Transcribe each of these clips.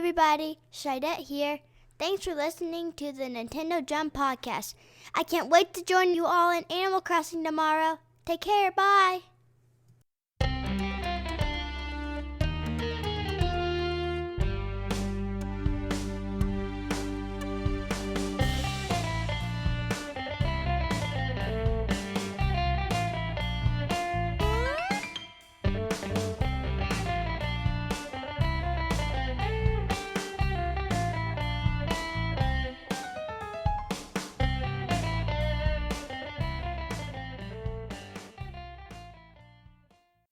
everybody, Shidette here. Thanks for listening to the Nintendo Jump Podcast. I can't wait to join you all in Animal Crossing tomorrow. Take care, bye!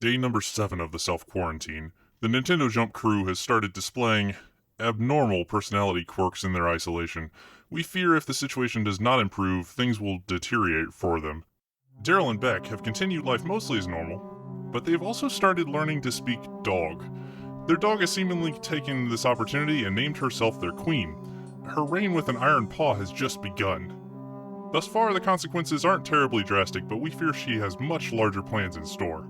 Day number 7 of the self-quarantine, the Nintendo Jump crew has started displaying abnormal personality quirks in their isolation. We fear if the situation does not improve, things will deteriorate for them. Daryl and Beck have continued life mostly as normal, but they've also started learning to speak dog. Their dog has seemingly taken this opportunity and named herself their queen. Her reign with an iron paw has just begun. Thus far, the consequences aren't terribly drastic, but we fear she has much larger plans in store.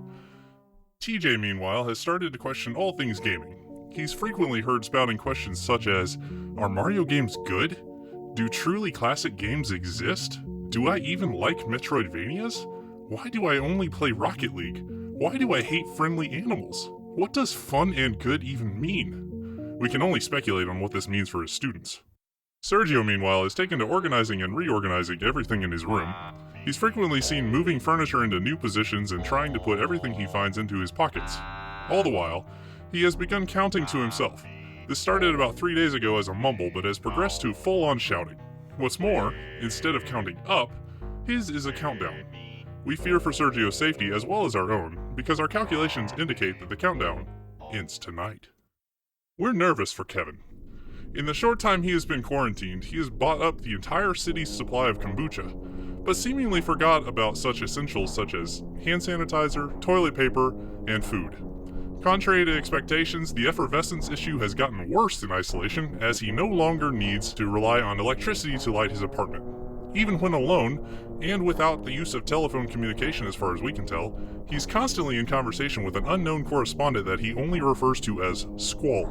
TJ, meanwhile, has started to question all things gaming. He's frequently heard spouting questions such as, are Mario games good? Do truly classic games exist? Do I even like Metroidvanias? Why do I only play Rocket League? Why do I hate friendly animals? What does fun and good even mean? We can only speculate on what this means for his students. Sergio, meanwhile, has taken to organizing and reorganizing everything in his room. He's frequently seen moving furniture into new positions and trying to put everything he finds into his pockets. All the while, he has begun counting to himself. This started about 3 days ago as a mumble, but has progressed to full-on shouting. What's more, instead of counting up, his is a countdown. We fear for Sergio's safety as well as our own, because our calculations indicate that the countdown ends tonight. We're nervous for Kevin. In the short time he has been quarantined, he has bought up the entire city's supply of kombucha, but seemingly forgot about such essentials such as hand sanitizer, toilet paper, and food. Contrary to expectations, the effervescence issue has gotten worse in isolation as he no longer needs to rely on electricity to light his apartment. Even when alone, and without the use of telephone communication as far as we can tell, he's constantly in conversation with an unknown correspondent that he only refers to as Squall.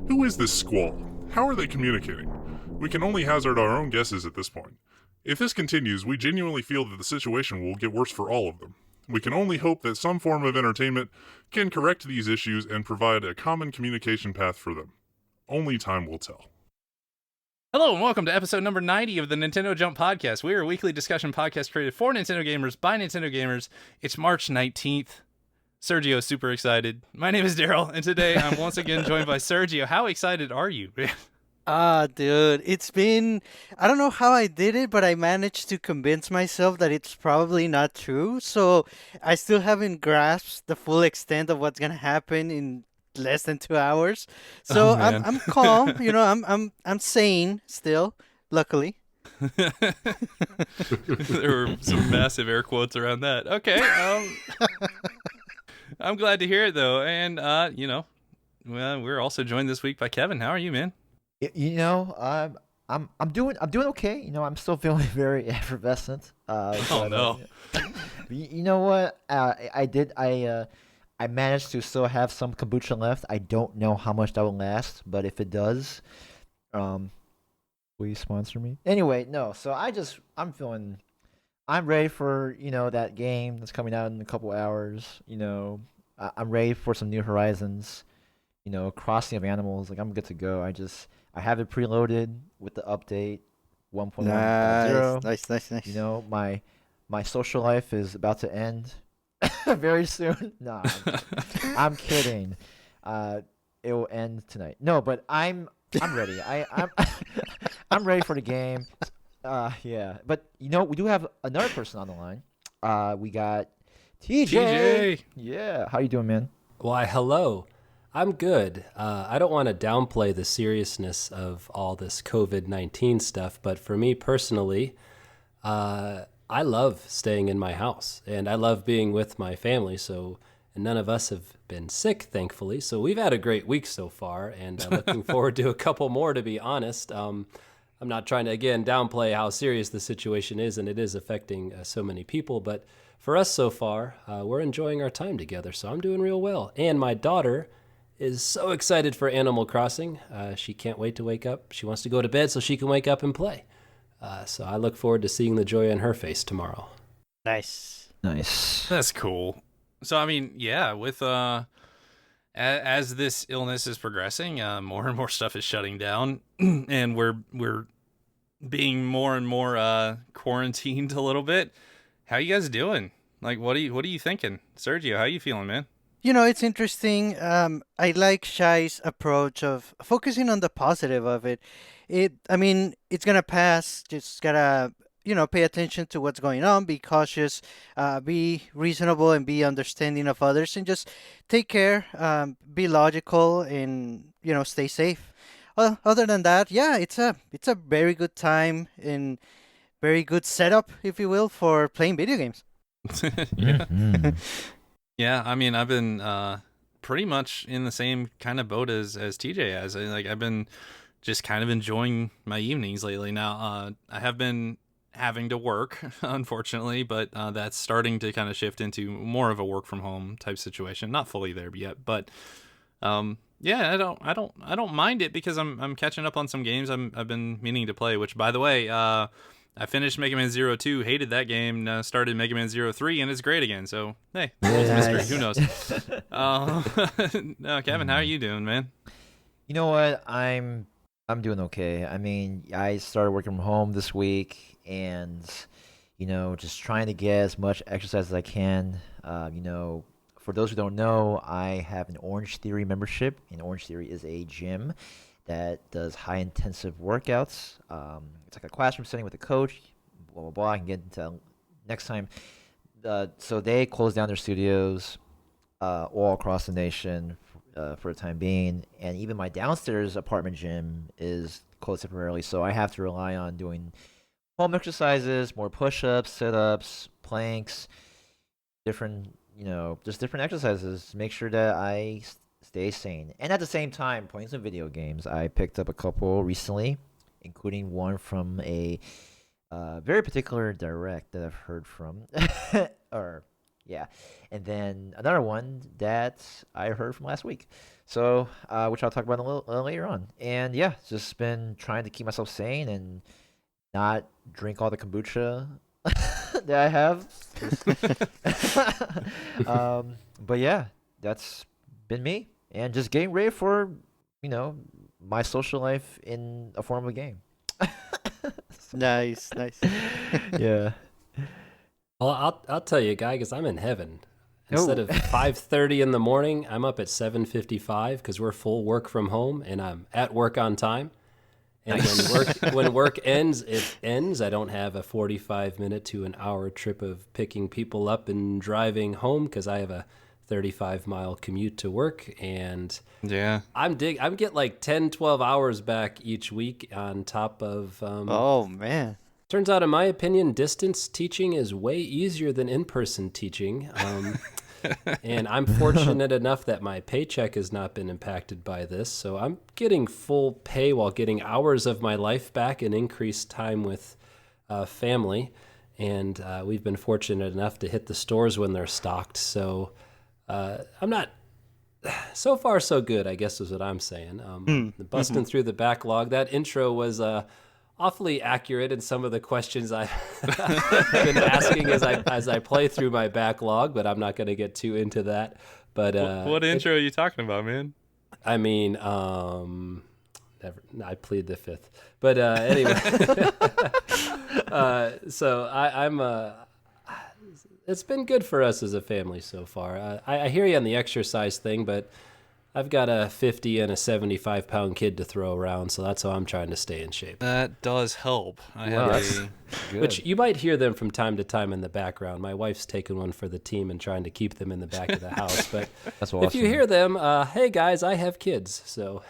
Who is this Squall? How are they communicating? We can only hazard our own guesses at this point. If this continues, we genuinely feel that the situation will get worse for all of them. We can only hope that some form of entertainment can correct these issues and provide a common communication path for them. Only time will tell. Hello and welcome to episode number 90 of the Nintendo Jump Podcast. We are a weekly discussion podcast created for Nintendo gamers by Nintendo gamers. It's March 19th. Sergio is super excited. My name is Daryl, and today I'm once again joined by Sergio. How excited are you? Dude, it's been, I don't know how I did it, but I managed to convince myself that it's probably not true. So I still haven't grasped the full extent of what's gonna happen in less than 2 hours. So I'm calm, I'm sane still, luckily. There were some massive air quotes around that. Okay, I'm glad to hear it though, and well, we're also joined this week by Kevin. How are you, man? I'm doing okay. I'm still feeling very effervescent. No. You know what? I managed to still have some kombucha left. I don't know how much that will last, but if it does, please sponsor me. Anyway, no. So I'm ready for that game that's coming out in a couple hours. I'm ready for some New Horizons. Crossing of Animals. Like, I'm good to go. I have it preloaded with the update 1.1.0. Nice. My social life is about to end very soon. Nah, I'm kidding. It will end tonight. No, but I'm ready. I'm ready for the game. Yeah. But we do have another person on the line. We got TJ. Yeah. How you doing, man? Why, hello. I'm good. I don't want to downplay the seriousness of all this COVID-19 stuff, but for me personally, I love staying in my house, and I love being with my family, and none of us have been sick, thankfully, so we've had a great week so far, and I'm looking forward to a couple more, to be honest. I'm not trying to, again, downplay how serious the situation is, and it is affecting so many people, but for us so far, we're enjoying our time together, so I'm doing real well. And my daughter is so excited for Animal Crossing. She can't wait to wake up. She wants to go to bed so she can wake up and play. So I look forward to seeing the joy on her face tomorrow. Nice. Nice. That's cool. So I mean, yeah, with as this illness is progressing, more and more stuff is shutting down, and we're being more and more quarantined a little bit. How you guys doing? Like, what are you thinking, Sergio? How you feeling, man? It's interesting. I like Shai's approach of focusing on the positive of it. I mean, it's gonna pass. Just gotta, pay attention to what's going on. Be cautious. Be reasonable and be understanding of others, and just take care. Be logical and stay safe. Well, other than that, yeah, it's a very good time and very good setup, if you will, for playing video games. Yeah. Mhm. Yeah, I mean, I've been pretty much in the same kind of boat as TJ has. I've been just kind of enjoying my evenings lately. Now, I have been having to work, unfortunately, but that's starting to kind of shift into more of a work from home type situation. Not fully there yet, but yeah, I don't mind it because I'm catching up on some games I've been meaning to play. Which, by the way, I finished Mega Man 02, hated that game, started Mega Man 03, and it's great again. So, hey, world's mystery. Nice. Who knows? No, Kevin, how are you doing, man? You know what? I'm doing okay. I mean, I started working from home this week, and just trying to get as much exercise as I can. For those who don't know, I have an Orange Theory membership, and Orange Theory is a gym that does high intensive workouts. It's like a classroom setting with a coach. Blah blah blah. I can get into next time. So they closed down their studios all across the nation for the time being, and even my downstairs apartment gym is closed temporarily. So I have to rely on doing home exercises, more push-ups, sit-ups, planks, different just different exercises to make sure that I stay sane. And at the same time, playing some video games. I picked up a couple recently, including one from a very particular direct that I've heard from. or yeah, and then another one that I heard from last week. So, which I'll talk about a little later on. And yeah, just been trying to keep myself sane and not drink all the kombucha that I have. But yeah, that's been me, and just getting ready for my social life in a form of a game. Nice. Yeah. Well, I'll tell you, guy, because I'm in heaven. Instead Oh. of 5:30 in the morning, I'm up at 7:55 because we're full work from home, and I'm at work on time. And when work ends, it ends. I don't have a 45-minute to an hour trip of picking people up and driving home because I have a 35-mile commute to work. And Yeah. I'm get like 10, 12 hours back each week on top of Oh man. turns out, in my opinion, distance teaching is way easier than in-person teaching. And I'm fortunate enough that my paycheck has not been impacted by this. So I'm getting full pay while getting hours of my life back and increased time with family. And we've been fortunate enough to hit the stores when they're stocked. So I'm not... So far, so good, I guess is what I'm saying. Busting through the backlog. That intro was... awfully accurate in some of the questions I've been asking as I play through my backlog, but I'm not going to get too into that. But What intro are you talking about, man? I mean, I plead the fifth. But anyway, so I'm. It's been good for us as a family so far. I hear you on the exercise thing, but I've got a 50 and a 75-pound kid to throw around, so that's how I'm trying to stay in shape. That does help. I Wow, have that's a good. Which you might hear them from time to time in the background. My wife's taking one for the team and trying to keep them in the back of the house. But That's if you hear them, hey guys, I have kids. So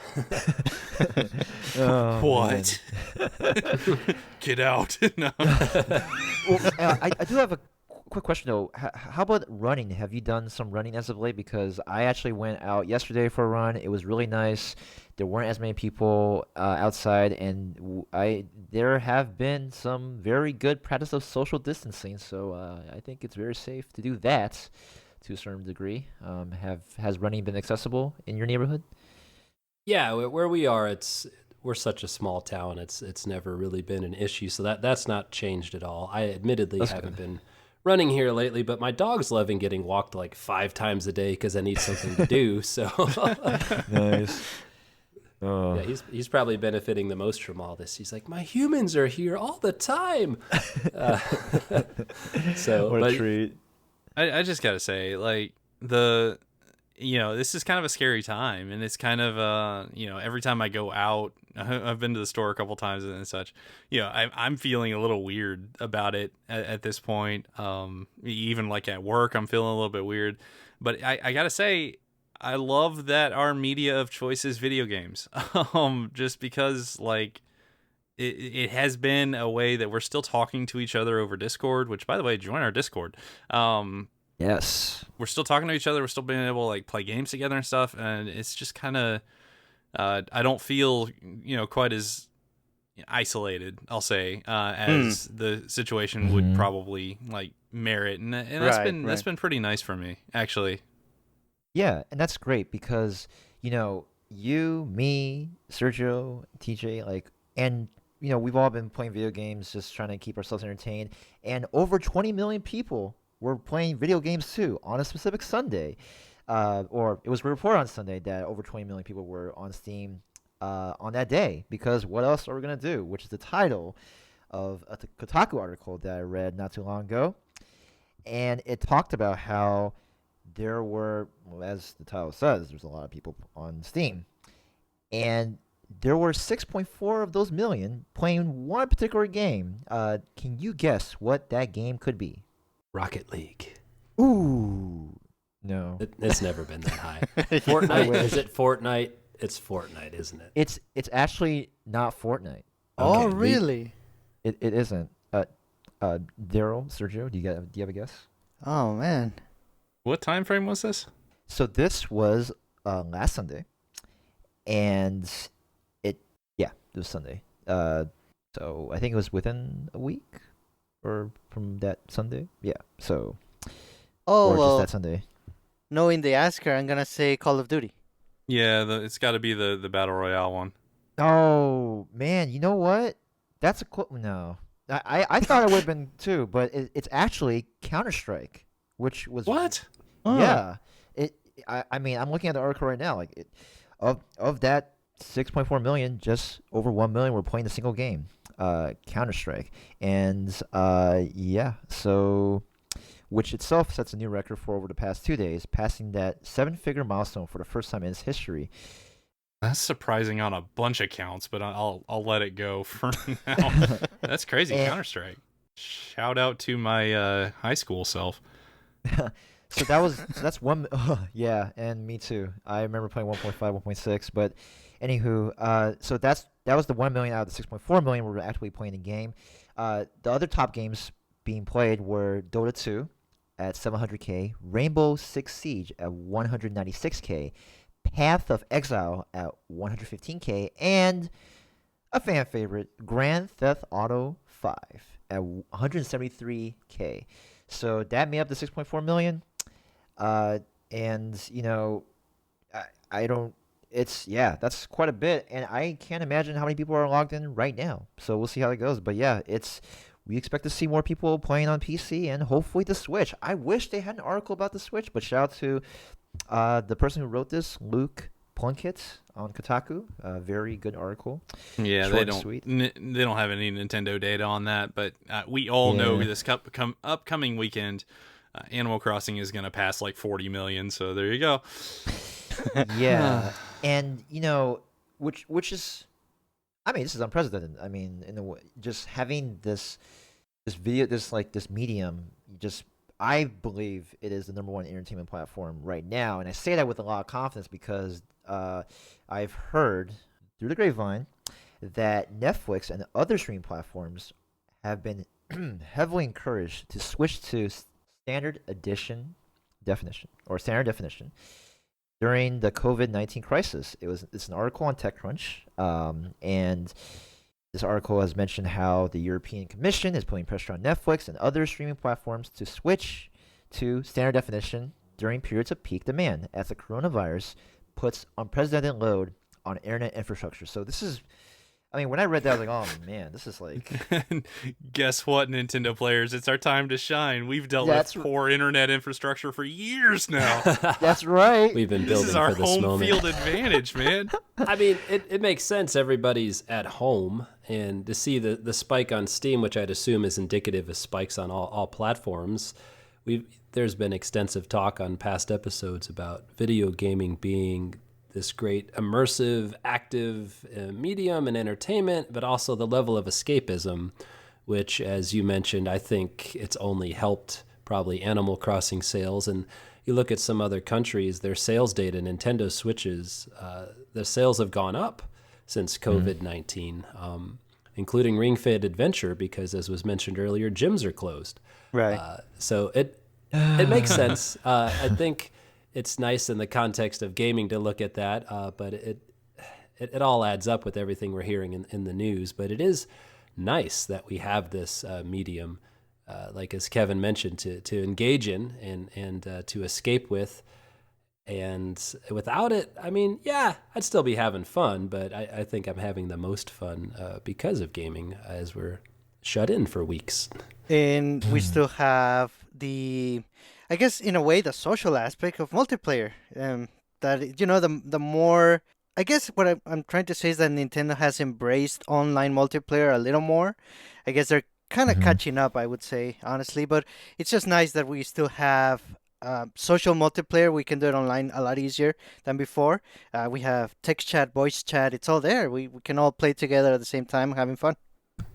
Oh, what? Get out. No. Well, I do have a quick question though. How about running? Have you done some running as of late? Because I actually went out yesterday for a run. It was really nice. There weren't as many people outside, and there have been some very good practice of social distancing. So I think it's very safe to do that. to a certain degree. Has running been accessible in your neighborhood? Yeah, where we are, we're such a small town. It's never really been an issue, so that's not changed at all. I admittedly That's haven't good. been running here lately, but my dog's loving getting walked like 5 times a day because I need something to do. So Nice. Oh, yeah, he's probably benefiting the most from all this. He's like, my humans are here all the time. Uh, so, what but a treat. I just gotta say, like, this is kind of a scary time, and it's kind of every time I go out, I've been to the store a couple times and such, I'm feeling a little weird about it at this point. Even like at work, I'm feeling a little bit weird, but I gotta say, I love that our media of choice is video games. Just because, like, it has been a way that we're still talking to each other over Discord, which, by the way, join our Discord. Yes. We're still talking to each other. We're still being able to, like, play games together and stuff. And it's just kind of, I don't feel, quite as isolated, I'll say, as the situation would probably, like, merit. And that's been pretty nice for me, actually. Yeah, and that's great because, you, me, Sergio, TJ, like, and, we've all been playing video games just trying to keep ourselves entertained. And over 20 million people were playing video games too on a specific Sunday. Or it was reported on Sunday that over 20 million people were on Steam on that day, because what else are we going to do? Which is the title of a Kotaku article that I read not too long ago. And it talked about how there were, well, as the title says, there's a lot of people on Steam. And there were 6.4 of those million playing one particular game. Can you guess what that game could be? Rocket League. Ooh. No. It's never been that high. Fortnite, is it Fortnite? It's Fortnite, isn't it? It's actually not Fortnite. Oh, Okay, really? It isn't. Daryl, Sergio, do you have a guess? Oh, man. What time frame was this? So this was last Sunday, and it was Sunday. So I think it was within a week, or from that Sunday. Yeah. So Oh, or well, just that Sunday. knowing the asker, I'm going to say Call of Duty. Yeah, it's got to be the Battle Royale one. Oh man, you know what? That's no. I thought it would have been too, but it's actually Counter-Strike, which was What? Yeah. I mean, I'm looking at the article right now. Like, of that 6.4 million, just over 1 million were playing a single game, Counter-Strike, and yeah. So, which itself sets a new record for over the past 2 days, passing that 7-figure milestone for the first time in its history. That's surprising on a bunch of counts, but I'll let it go for now. That's crazy. And- Counter-Strike. Shout out to my high school self. So that's one. Yeah, and me too. I remember playing 1.5, 1.6, but anywho, so that was the 1 million out of the 6.4 million were actually playing the game. The other top games being played were Dota 2 at 700K, Rainbow Six Siege at 196K, Path of Exile at 115K, and a fan favorite, Grand Theft Auto 5 at 173K. So that made up the 6.4 million. And I don't. That's quite a bit, and I can't imagine how many people are logged in right now. So we'll see how it goes. But yeah, we expect to see more people playing on PC and hopefully the Switch. I wish they had an article about the Switch, but shout out to the person who wrote this, Luke Plunkett on Kotaku. Very good article. Yeah, Short they and don't. sweet. They don't have any Nintendo data on that, but we all know this upcoming weekend, Animal Crossing is going to pass like 40 million. So there you go. Yeah, and which is, I mean, this is unprecedented. I mean, in a way, just having this video, this medium, I believe it is the number one entertainment platform right now, and I say that with a lot of confidence because I've heard through the grapevine that Netflix and other streaming platforms have been heavily encouraged to switch to standard definition during the COVID-19 crisis. It's an article on TechCrunch, and this article has mentioned how the European Commission is putting pressure on Netflix and other streaming platforms to switch to standard definition during periods of peak demand as the coronavirus puts unprecedented load on internet infrastructure. So this is, I mean, when I read that, I was like, oh man, this is like. Guess what, Nintendo players? It's our time to shine. We've dealt with poor internet infrastructure for years now. That's right. We've been building This is our for this home moment. field advantage, man. I mean, it makes sense. Everybody's at home, and to see the spike on Steam, which I'd assume is indicative of spikes on all platforms, there's been extensive talk on past episodes about video gaming being this great immersive, active medium and entertainment, but also the level of escapism, which, as you mentioned, I think it's only helped probably Animal Crossing sales. And you look at some other countries, their sales data, Nintendo Switches, the sales have gone up since COVID-19, including Ring Fit Adventure, because as was mentioned earlier, gyms are closed. Right. So it makes sense. I think it's nice in the context of gaming to look at that, but it all adds up with everything we're hearing in the news. But it is nice that we have this medium, like as Kevin mentioned, to engage in and to escape with. And without it, I mean, yeah, I'd still be having fun, but I think I'm having the most fun because of gaming as we're shut in for weeks. And we still have I guess in a way, the social aspect of multiplayer. That, the more, I guess what I'm trying to say is that Nintendo has embraced online multiplayer a little more. I guess they're kind of catching up, I would say, honestly. But it's just nice that we still have social multiplayer. We can do it online a lot easier than before. We have text chat, voice chat. It's all there. We can all play together at the same time, having fun.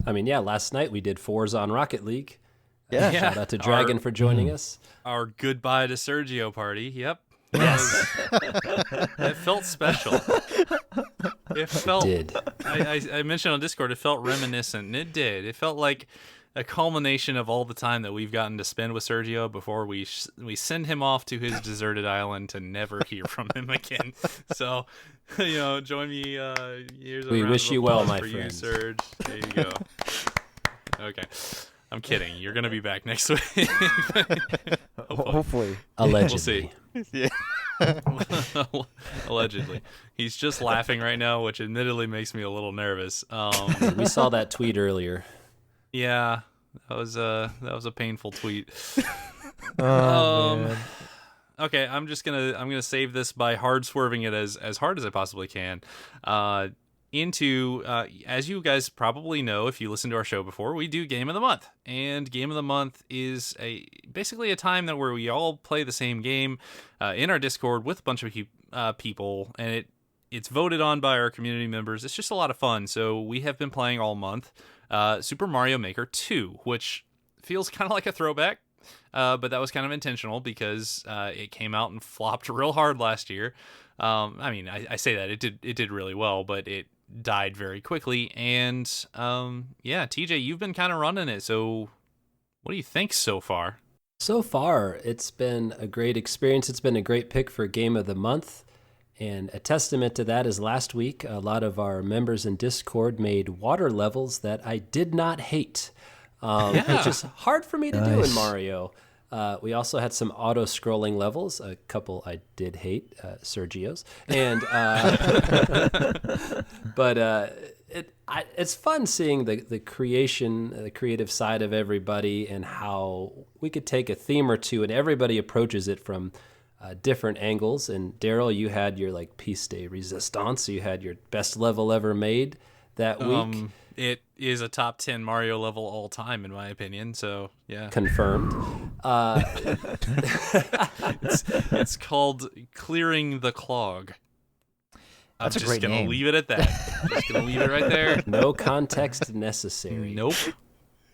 I mean, yeah, last night we did Forza on Rocket League. Yeah. Shout out to Dragon for joining us. Our goodbye to Sergio party. Yep. Yes. It felt special. It felt. It did. I mentioned on Discord, it felt reminiscent, and it did. It felt like a culmination of all the time that we've gotten to spend with Sergio before we send him off to his deserted island to never hear from him again. So, join me. Here's a We round wish of you well, applause my for friend. you, Serge. There you go. Okay. I'm kidding. You're gonna be back next week. Hopefully. Allegedly. We'll see. Allegedly. He's just laughing right now, which admittedly makes me a little nervous. We saw that tweet earlier. Yeah, that was a painful tweet. Man. Okay, I'm gonna save this by hard swerving it as hard as I possibly can. As you guys probably know, if you listened to our show before, we do Game of the Month. And Game of the Month is basically a time where we all play the same game in our Discord with a bunch of people, and it's voted on by our community members. It's just a lot of fun. So we have been playing all month Super Mario Maker 2, which feels kind of like a throwback, but that was kind of intentional because it came out and flopped real hard last year. I mean, I say that it did really well, but it died very quickly. And yeah, TJ, you've been kind of running it. So what do you think so far? So far, it's been a great experience. It's been a great pick for Game of the Month. And a testament to that is last week, a lot of our members in Discord made water levels that I did not hate, which is hard for me to do in Mario. We also had some auto-scrolling levels, a couple I did hate, Sergio's. And but it's fun seeing the creative side of everybody and how we could take a theme or two and everybody approaches it from different angles. And Daryl, you had your piece de resistance. You had your best level ever made that week. It is a top 10 Mario level all time, in my opinion. So yeah, Confirmed. it's called Clearing the Clog. I'm That's a just great gonna name. leave it at that. Just gonna leave it right there. No context necessary. Nope.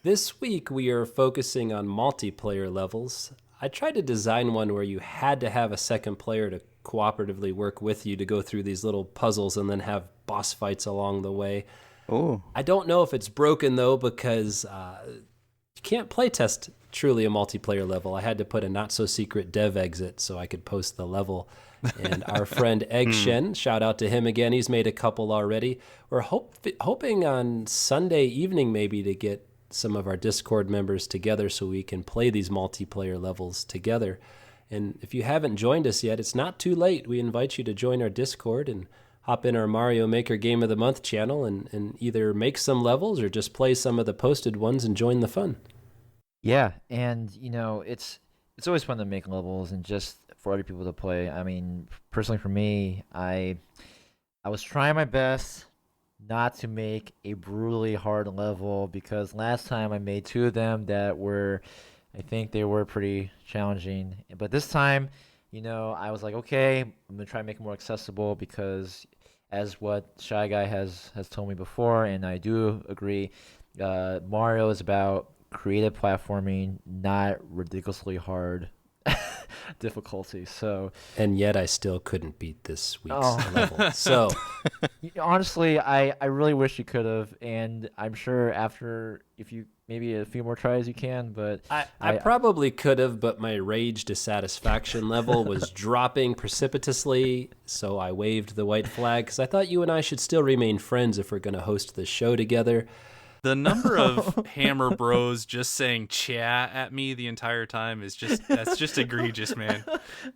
This week we are focusing on multiplayer levels. I tried to design one where you had to have a second player to cooperatively work with you to go through these little puzzles and then have boss fights along the way. Oh. I don't know if it's broken though, because you can't playtest truly a multiplayer level. I had to put a not so secret dev exit so I could post the level. And our friend Egg Shen, shout out to him again. He's made a couple already. We're hoping on Sunday evening maybe to get some of our Discord members together so we can play these multiplayer levels together. And if you haven't joined us yet, it's not too late. We invite you to join our Discord and hop in our Mario Maker Game of the Month channel and either make some levels or just play some of the posted ones and join the fun. Yeah, and it's always fun to make levels and just for other people to play. I mean, personally for me, I was trying my best not to make a brutally hard level because last time I made 2 of them that were, I think they were pretty challenging. But this time, I was like, okay, I'm gonna try to make it more accessible because, as what Shy Guy has told me before, and I do agree, Mario is about creative platforming, not ridiculously hard difficulty. So, and yet I still couldn't beat this week's level. So honestly, I really wish you could have, and I'm sure after, if you maybe a few more tries you can, but I probably could have, but my rage dissatisfaction level was dropping precipitously, so I waved the white flag because I thought you and I should still remain friends if we're going to host this show together. The number of Hammer Bros just saying "chat" at me the entire time that's just egregious, man.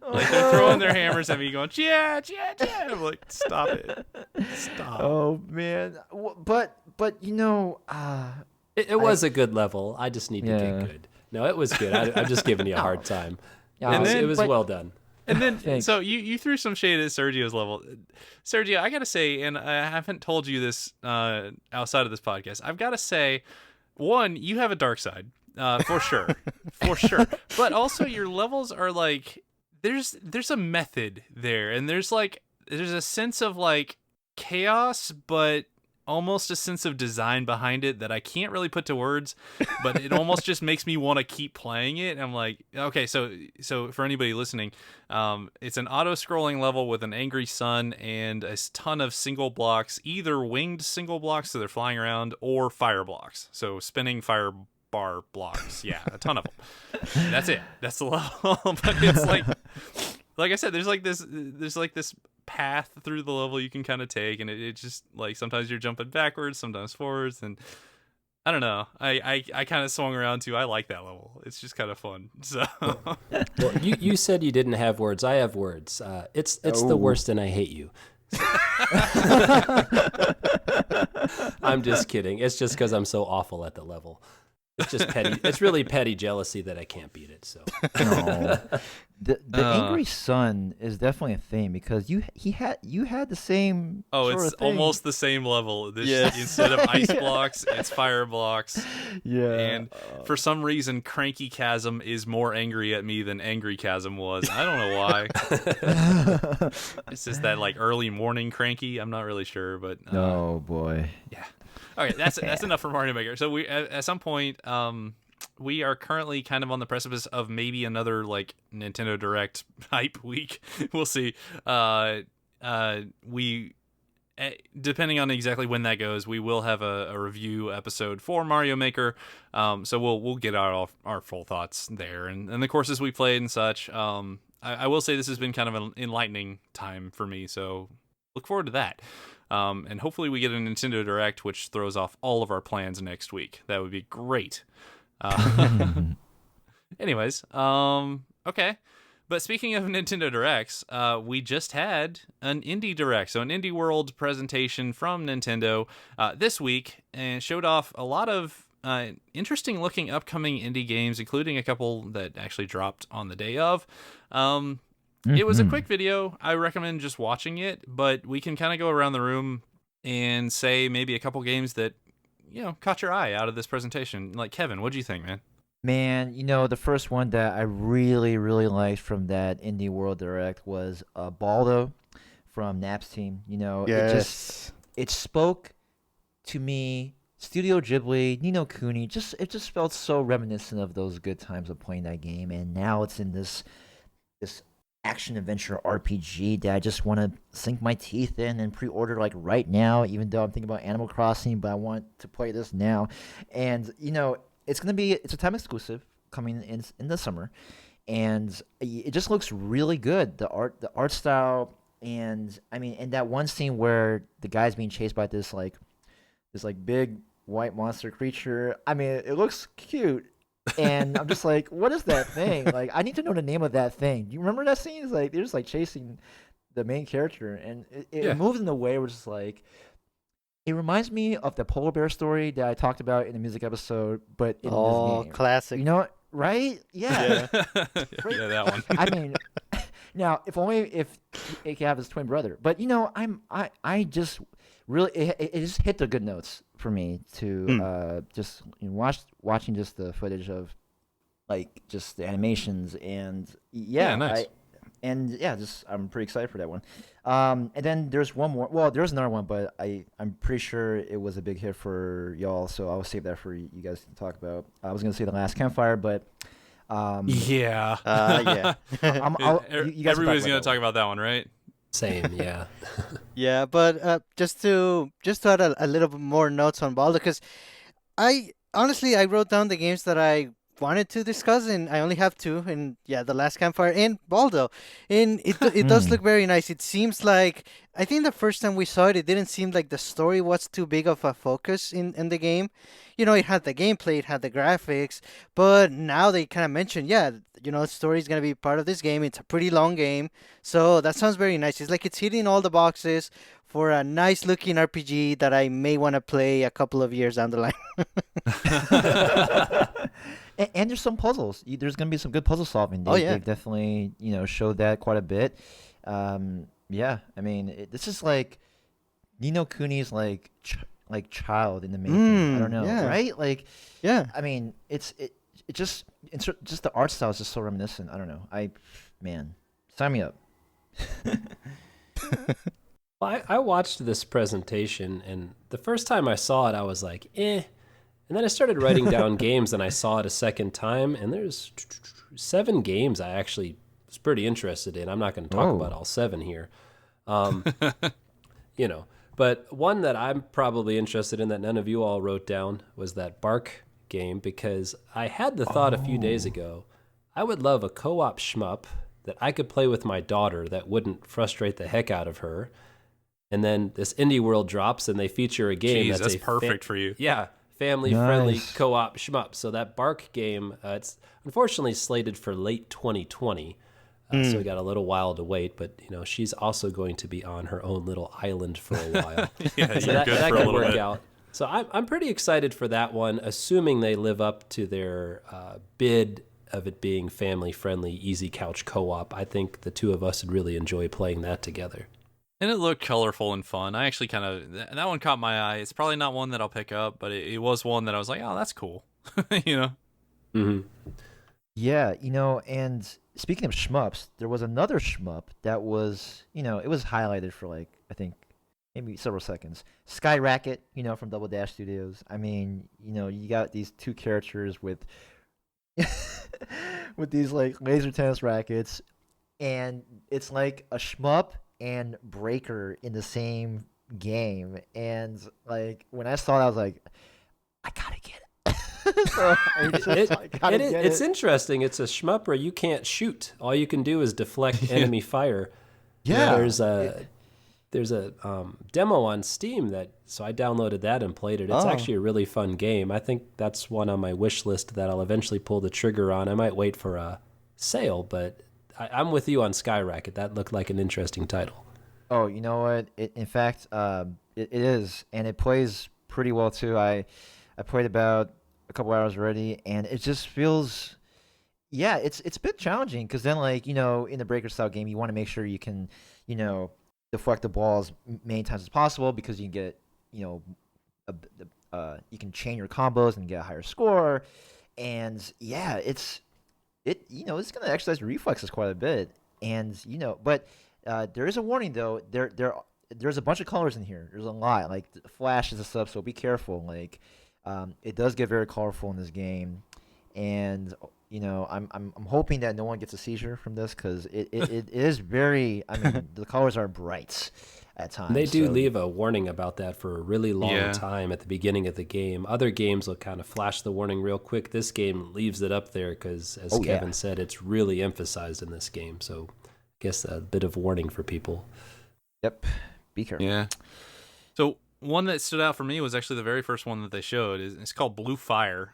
Like they're throwing their hammers at me, going "chat, chat, chat." I'm like, stop it, stop. Oh man, but it was a good level. I just need to get good. No, it was good. I'm just giving you a hard time. It was well done. And then, so you threw some shade at Sergio's level. Sergio, I got to say, and I haven't told you this outside of this podcast, I've got to say, one, you have a dark side, for sure. For sure. But also your levels are like, there's a method there. And there's a sense of like chaos, but almost a sense of design behind it that I can't really put to words, but it almost just makes me want to keep playing it. I'm like, okay, so for anybody listening, it's an auto-scrolling level with an angry sun and a ton of single blocks, either winged single blocks, so they're flying around, or fire blocks, so spinning fire bar blocks. Yeah, a ton of them. That's it. That's the level. But it's like I said, there's like this path through the level you can kind of take, and it just like sometimes you're jumping backwards, sometimes forwards, and I don't know. I kind of swung around too. I like that level. It's just kind of fun. So well, you said you didn't have words. I have words. It's the worst, and I hate you. I'm just kidding. It's just because I'm so awful at the level. It's just petty. It's really petty jealousy that I can't beat it. So the angry sun is definitely a thing because you had the same. Oh, sort it's of thing. almost the same level. Instead of ice blocks, it's fire blocks. Yeah. And for some reason, Cranky Chasm is more angry at me than Angry Chasm was. I don't know why. It's just that like early morning Cranky. I'm not really sure, but oh boy. Yeah. Okay, that's enough for Mario Maker. So we at some point, we are currently kind of on the precipice of maybe another like Nintendo Direct hype week. We'll see. We depending on exactly when that goes, we will have a review episode for Mario Maker. So we'll get out our full thoughts there and the courses we played and such. I will say this has been kind of an enlightening time for me. So look forward to that. And hopefully we get a Nintendo Direct, which throws off all of our plans next week. That would be great. Anyways, okay. But speaking of Nintendo Directs, we just had an Indie Direct, so an Indie World presentation from Nintendo this week, and showed off a lot of interesting looking upcoming indie games, including a couple that actually dropped on the day of. It was a quick video. I recommend just watching it, but we can kind of go around the room and say maybe a couple games that, caught your eye out of this presentation. Like, Kevin, what'd you think, man? Man, the first one that I really, really liked from that Indie World Direct was Baldo from Nap's team. Yes. It spoke to me. Studio Ghibli, Ni no Kuni, it just felt so reminiscent of those good times of playing that game, and now it's in this action adventure RPG that I just want to sink my teeth in and pre-order like right now, even though I'm thinking about Animal Crossing, but I want to play this now. And it's a time exclusive coming in the summer, and it just looks really good. The art style, and I mean, and that one scene where the guy's being chased by this big white monster creature. I mean, it looks cute. And I'm just like, what is that thing? Like, I need to know the name of that thing. Do you remember that scene? It's like they're just like chasing the main character, and Yeah. it moves in a way where it's just like it reminds me of the polar bear story that I talked about in the music episode, but in this game. Classic. You know what? Right? Yeah. Yeah, that one. I mean, now if only if it could have his twin brother. But I just really it just hit the good notes for me to just watching just the footage of like just the animations and nice. just I'm pretty excited for that one. And then there's one more. Well, there's another one, but I'm pretty sure it was a big hit for y'all, so I'll save that for you guys to talk about. I was gonna say The Last Campfire, but Yeah. Yeah. you guys Everybody's can gonna talk about that one, right? Same, yeah. Yeah, but just to add a little bit more notes on Baldo, because I honestly I wrote down the games that I wanted to discuss, and I only have two, and yeah, The Last Campfire and Baldo, and it does look very nice. It seems like I think the first time we saw it, it didn't seem like the story was too big of a focus in the game. You know, it had the gameplay, it had the graphics, but now they kind of mentioned, yeah, you know, the story is gonna be part of this game. It's a pretty long game, so that sounds very nice. It's like it's hitting all the boxes for a nice looking RPG that I may want to play a couple of years down the line. And there's some puzzles. There's gonna be some good puzzle solving. They've definitely showed that quite a bit. Yeah, I mean this is like Nino Kuni's like child in the making. I don't know, yeah. right? Like, Yeah. I mean it's just the art style is just so reminiscent. I don't know. Man, sign me up. Well, I watched this presentation, and the first time I saw it, I was like, eh. And then I started writing down games, and I saw it a second time, and there's 7 games I actually was pretty interested in. I'm not going to talk about all 7 here. But one that I'm probably interested in that none of you all wrote down was that Bark game, because I had the thought a few days ago, I would love a co-op shmup that I could play with my daughter that wouldn't frustrate the heck out of her. And then this Indie World drops, and they feature a game that's perfect for you. Yeah, family-friendly Nice. co-op shmup. So that Bark game, it's unfortunately slated for late 2020. So we got a little while to wait, but she's also going to be on her own little island for a while. Yeah, So you're that good for a could little work bit. out. So I'm pretty excited for that one, assuming they live up to their bid of it being family-friendly, easy couch co-op. I think the two of us would really enjoy playing that together. And it looked colorful and fun. I actually that one caught my eye. It's probably not one that I'll pick up, but it was one that I was like, oh, that's cool. Mm-hmm. Yeah, and speaking of shmups, there was another shmup that was, it was highlighted for like, I think, maybe several seconds. Skyracket, from Double Dash Studios. I mean, you got these two characters with with these like laser tennis rackets, and it's like a shmup and breaker in the same game. And like when I saw it, I was like, I gotta get it. So It's interesting. It's a shmup where you can't shoot. All you can do is deflect enemy fire. Yeah. There's a demo on Steam so I downloaded that and played it. It's actually a really fun game. I think that's one on my wish list that I'll eventually pull the trigger on. I might wait for a sale, but I'm with you on Skyracket. That looked like an interesting title. Oh, you know what? In fact, it is, and it plays pretty well too. I played about a couple hours already, and it just feels, yeah, it's a bit challenging because then like in the breaker style game, you want to make sure you can deflect the ball as many times as possible because you can get you can chain your combos and get a higher score, and yeah, it's gonna exercise your reflexes quite a bit, and but there is a warning though. There's a bunch of colors in here. There's a lot. Like flashes and stuff, so be careful. Like it does get very colorful in this game, and I'm hoping that no one gets a seizure from this because it is very. I mean, the colors are bright at times. They do so- leave a warning about that for a really long Yeah. time at the beginning of the game. Other games will kind of flash the warning real quick. This game leaves it up there because, as Oh, yeah. Kevin said, it's really emphasized in this game. So I guess a bit of warning for people. Yep. Be careful. Yeah. So one that stood out for me was actually the very first one that they showed. It's called Blue Fire,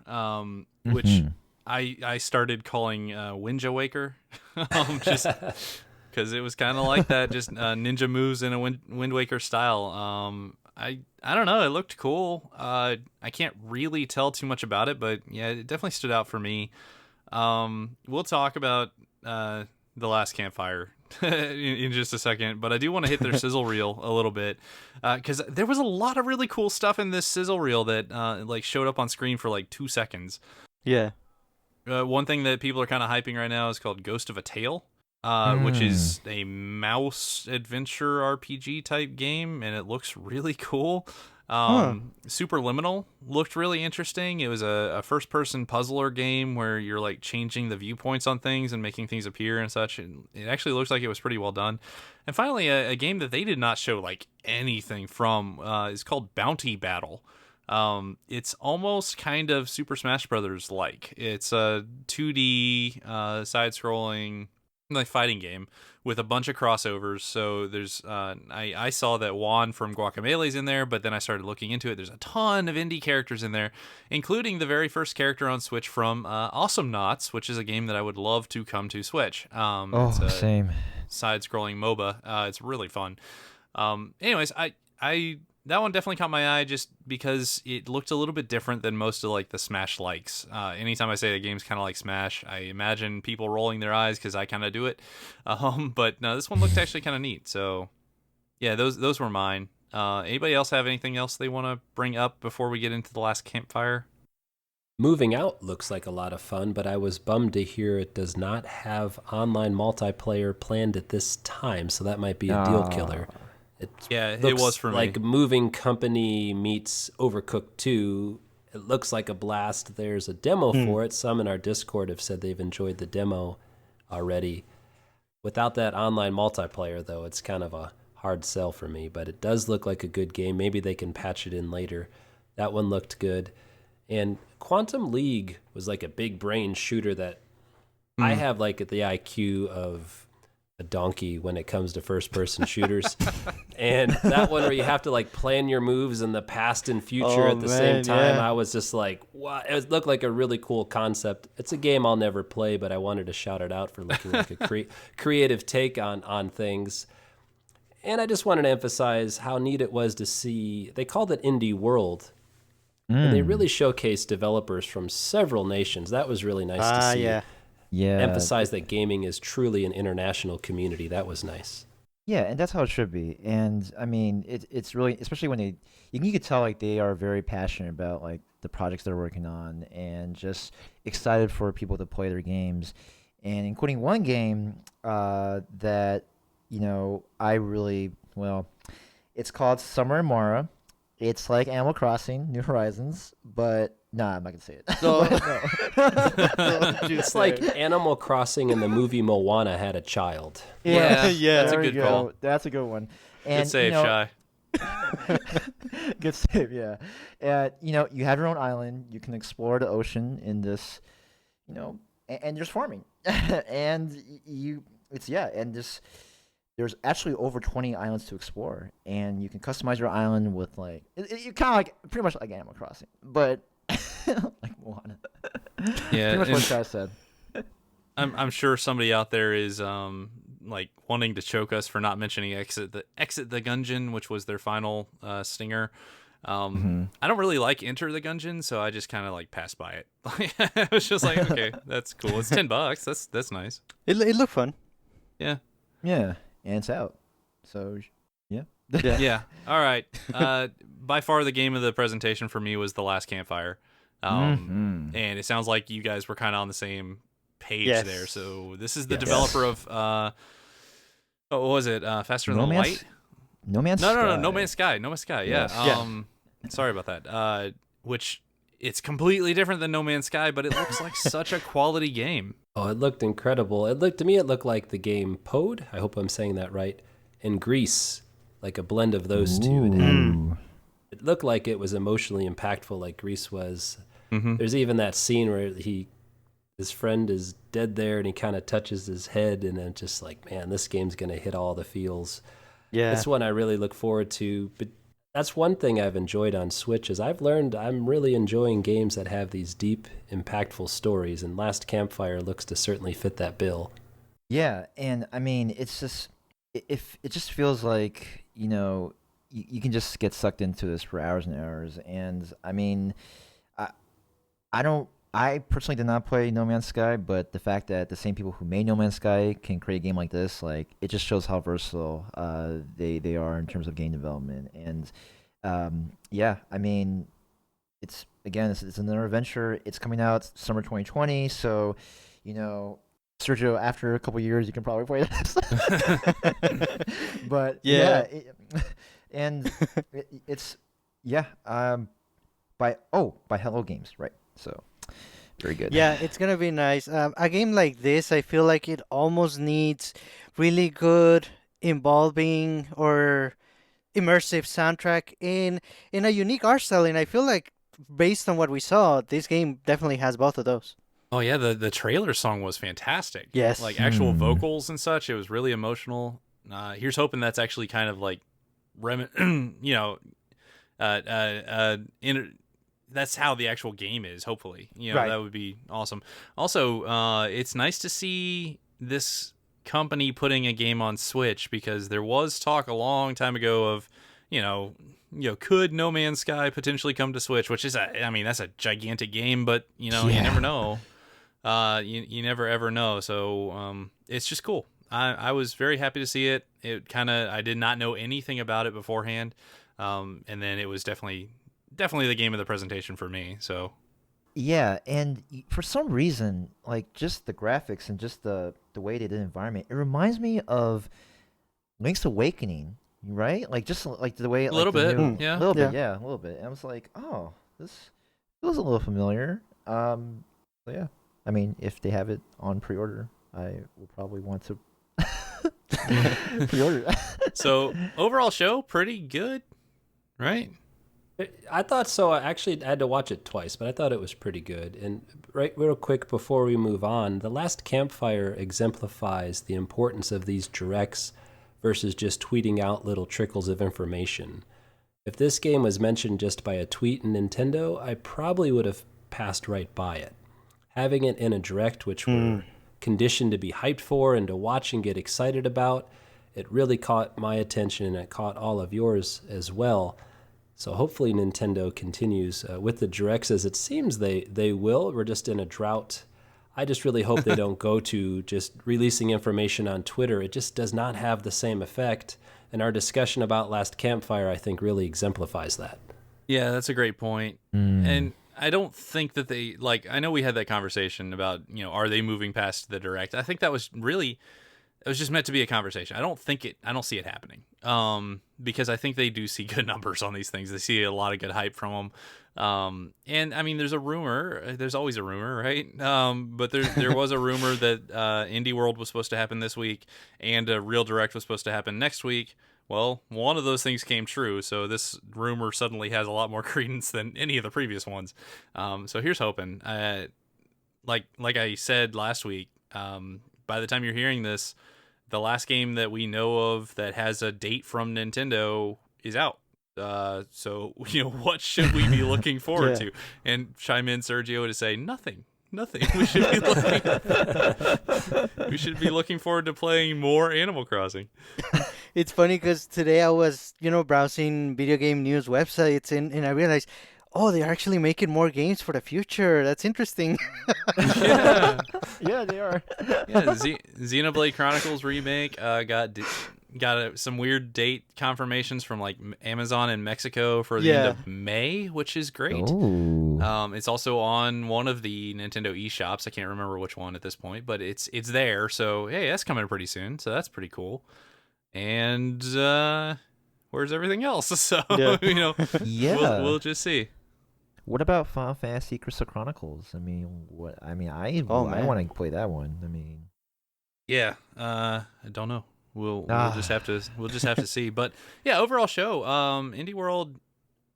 which I started calling Winja Waker, just because it was kind of like that, just ninja moves in a Wind Waker style. I don't know, it looked cool. I can't really tell too much about it, but yeah, it definitely stood out for me. We'll talk about The Last Campfire in just a second, but I do want to hit their sizzle reel a little bit, because there was a lot of really cool stuff in this sizzle reel that like showed up on screen for like 2 seconds. Yeah. One thing that people are kind of hyping right now is called Ghost of a Tale, which is a mouse adventure RPG type game, and it looks really cool. Superliminal looked really interesting. It was a first-person puzzler game where you're like changing the viewpoints on things and making things appear and such, and it actually looks like it was pretty well done. And finally, a game that they did not show like anything from is called Bounty Battle. It's almost kind of Super Smash Brothers like. It's a 2D side-scrolling like fighting game with a bunch of crossovers. So there's I saw that Juan from Guacamelé's in there, but then I started looking into it. There's a ton of indie characters in there, including the very first character on Switch from Awesome Knots, which is a game that I would love to come to Switch. It's a same. side-scrolling MOBA. It's really fun. Anyways, I that one definitely caught my eye just because it looked a little bit different than most of like the Smash likes. Anytime I say a game's kind of like Smash, I imagine people rolling their eyes because I kind of do it. But no, this one looked actually kind of neat. So yeah, those were mine. Anybody else have anything else they want to bring up before we get into The Last Campfire? Moving Out looks like a lot of fun, but I was bummed to hear it does not have online multiplayer planned at this time, so that might be a deal killer. It was for me. Like Moving Company meets Overcooked 2. It looks like a blast. There's a demo for it. Some in our Discord have said they've enjoyed the demo already. Without that online multiplayer, though, it's kind of a hard sell for me. But it does look like a good game. Maybe they can patch it in later. That one looked good. And Quantum League was like a big brain shooter that I have like the IQ of a donkey when it comes to first person shooters. And that one where you have to like plan your moves in the past and future at the same time, I was just like, wow, it looked like a really cool concept. It's a game I'll never play, but I wanted to shout it out for looking like a creative take on things. And I just wanted to emphasize how neat it was to see, they called it Indie World, and they really showcased developers from several nations. That was really nice to see. Yeah. Emphasize that gaming is truly an international community. That was nice. Yeah, and that's how it should be. And I mean, it's really, especially when you could tell like they are very passionate about like the projects they're working on and just excited for people to play their games. And including one game that, I really, it's called Summer in Mara. It's like Animal Crossing, New Horizons, but nah, I'm not gonna say it. It's like Animal Crossing and the movie Moana had a child. Yeah, that's a there good we call. go. That's a good one. And, Good save, Shy. Good save, yeah. And you have your own island. You can explore the ocean in this, and there's farming, and there's actually over 20 islands to explore, and you can customize your island with like you kind of like pretty much like Animal Crossing, but like Moana. Yeah, pretty much what Sky said. I'm sure somebody out there is like wanting to choke us for not mentioning Exit the Gungeon, which was their final stinger. I don't really like Enter the Gungeon, so I just kind of like passed by it. I was just like, okay, that's cool. It's $10. That's nice. It looked fun. Yeah. Yeah, and it's out. So yeah. Yeah. All right. By far the game of the presentation for me was The Last Campfire. And it sounds like you guys were kind of on the same page there. So this is the developer of what was it? Faster Than Light? No Man's Sky. No, No Man's Sky. No Man's Sky. Yeah. Sorry about that. Which it's completely different than No Man's Sky, but it looks like such a quality game. Oh, it looked incredible. It looked like the game Pode. I hope I'm saying that right. And Grease, like a blend of those two. It looked like it was emotionally impactful, like Grease was. There's even that scene where his friend is dead there, and he kind of touches his head, and then just like, man, this game's gonna hit all the feels. Yeah, it's one I really look forward to. But That's one thing I've enjoyed on Switch is I've learned I'm really enjoying games that have these deep, impactful stories, and Last Campfire looks to certainly fit that bill. Yeah, and I mean, it's just if it just feels like you can just get sucked into this for hours and hours. And I mean, I I don't. I personally did not play No Man's Sky, but the fact that the same people who made No Man's Sky can create a game like this, like it just shows how versatile they are in terms of game development. And yeah, I mean, it's again, it's another adventure. It's coming out summer 2020, so you know, Sergio, after a couple years, you can probably play this. But yeah, and it's yeah, by Hello Games, right? So very good. Yeah, it's gonna be nice. A game like this, I feel like it almost needs really good, involving or immersive soundtrack in a unique art style, and I feel like based on what we saw, this game definitely has both of those. Oh yeah, the trailer song was fantastic. Yes. Like actual vocals and such. It was really emotional. Here's hoping that's actually kind of like you know, that's how the actual game is, hopefully. Right. That would be awesome. Also, it's nice to see this company putting a game on Switch, because there was talk a long time ago of, could No Man's Sky potentially come to Switch, which is that's a gigantic game, but you never know. You never ever know. So it's just cool. I was very happy to see it. I did not know anything about it beforehand. And then it was definitely the game of the presentation for me. So Yeah, and for some reason, like just the graphics and just the way they did the environment, it reminds me of Link's Awakening, right? Like just like the way a little bit, a little bit, yeah, a little bit. And I was like, oh, this feels a little familiar. So yeah, I mean, if they have it on pre-order, I will probably want to pre-order. So overall show pretty good, right? I thought so. I actually had to watch it twice, but I thought it was pretty good. And real quick before we move on, The Last Campfire exemplifies the importance of these directs versus just tweeting out little trickles of information. If this game was mentioned just by a tweet in Nintendo, I probably would have passed right by it. Having it in a direct, which we're conditioned to be hyped for and to watch and get excited about, it really caught my attention, and it caught all of yours as well. So hopefully Nintendo continues with the directs, as it seems they will. We're just in a drought. I just really hope they don't go to just releasing information on Twitter. It just does not have the same effect. And our discussion about Last Campfire, I think, really exemplifies that. Yeah, that's a great point. And I don't think that they, I know we had that conversation about, are they moving past the direct? I think that was really... It was just meant to be a conversation. I don't see it happening. Because I think they do see good numbers on these things. They see a lot of good hype from them. And I mean, there's a rumor. There's always a rumor, right? But there was a rumor that Indie World was supposed to happen this week, and a Real Direct was supposed to happen next week. Well, one of those things came true, so this rumor suddenly has a lot more credence than any of the previous ones. So here's hoping. Like I said last week, by the time you're hearing this, the last game that we know of that has a date from Nintendo is out. So, what should we be looking forward to? And chime in, Sergio, to say nothing. We should be looking forward to playing more Animal Crossing. It's funny because today I was, browsing video game news websites, and I realized, oh, they're actually making more games for the future. That's interesting. Yeah, yeah, they are. Yeah, Xenoblade Chronicles remake got some weird date confirmations from Amazon and Mexico for the end of May, which is great. It's also on one of the Nintendo eShops. I can't remember which one at this point, but it's there. So hey, that's coming pretty soon. So that's pretty cool. And where's everything else? So we'll just see. What about Final Fantasy Crystal Chronicles? I want to play that one. I don't know. We'll just have to see. But yeah, overall show, Indie World,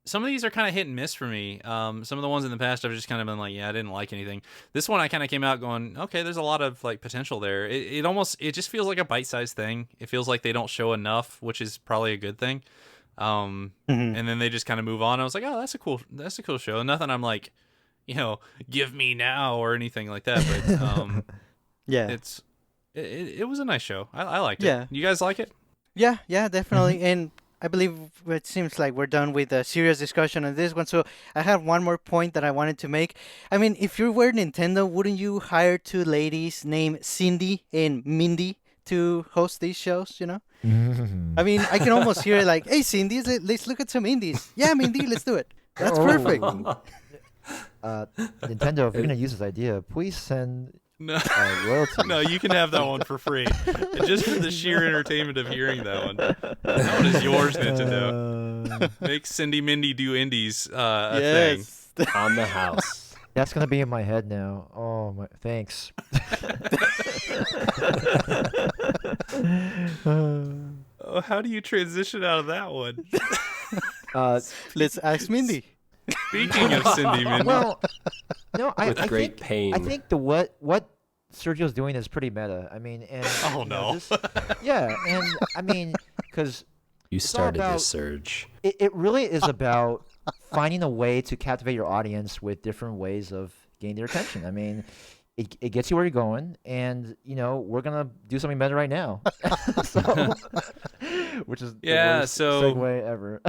some of these are kind of hit and miss for me. Some of the ones in the past I've just kind of been like, I didn't like anything. This one I kind of came out going, okay, there's a lot of potential there. It just feels like a bite-sized thing. It feels like they don't show enough, which is probably a good thing. And then they just kind of move on. I was like, oh, that's a cool show. Nothing I'm like, give me now or anything like that. But Yeah. it was a nice show. I liked it. Yeah. You guys like it? Yeah, definitely. And I believe it seems like we're done with a serious discussion on this one. So I have one more point that I wanted to make. I mean, if you were Nintendo, wouldn't you hire two ladies named Cindy and Mindy to host these shows, I mean, I can almost hear it like, hey, Cindy, let's look at some indies. Yeah, Mindy, let's do it. That's perfect. Nintendo, if you're gonna use this idea, please send No, royalties. no, you can have that one for free, just for the sheer entertainment of hearing that one. That one is yours, Nintendo. Make Cindy Mindy do indies a thing. On the house. That's gonna be in my head now. Oh my, thanks. Oh, how do you transition out of that one? Let's ask Mindy. Speaking of Cindy Mindy, Well, no, With I great think, pain. I think the what Sergio's doing is pretty meta. I mean, and Oh, no. yeah, and I mean, because You all started about- this, Serge. it really is about finding a way to captivate your audience with different ways of gaining their attention. I mean, it gets you where you're going, and we're gonna do something better right now. So, which is the worst so- segue ever.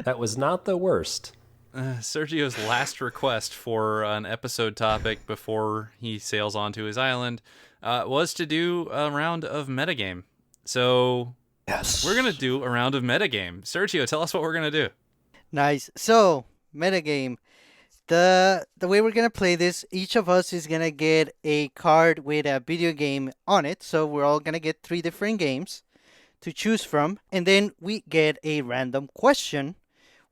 That was not the worst. Sergio's last request for an episode topic before he sails onto his island was to do a round of metagame. So Yes. we're gonna do a round of metagame. Sergio, tell us what we're gonna do. Nice. So, metagame. The way we're gonna play this, each of us is gonna get a card with a video game on it. So we're all gonna get 3 different games to choose from, and then we get a random question.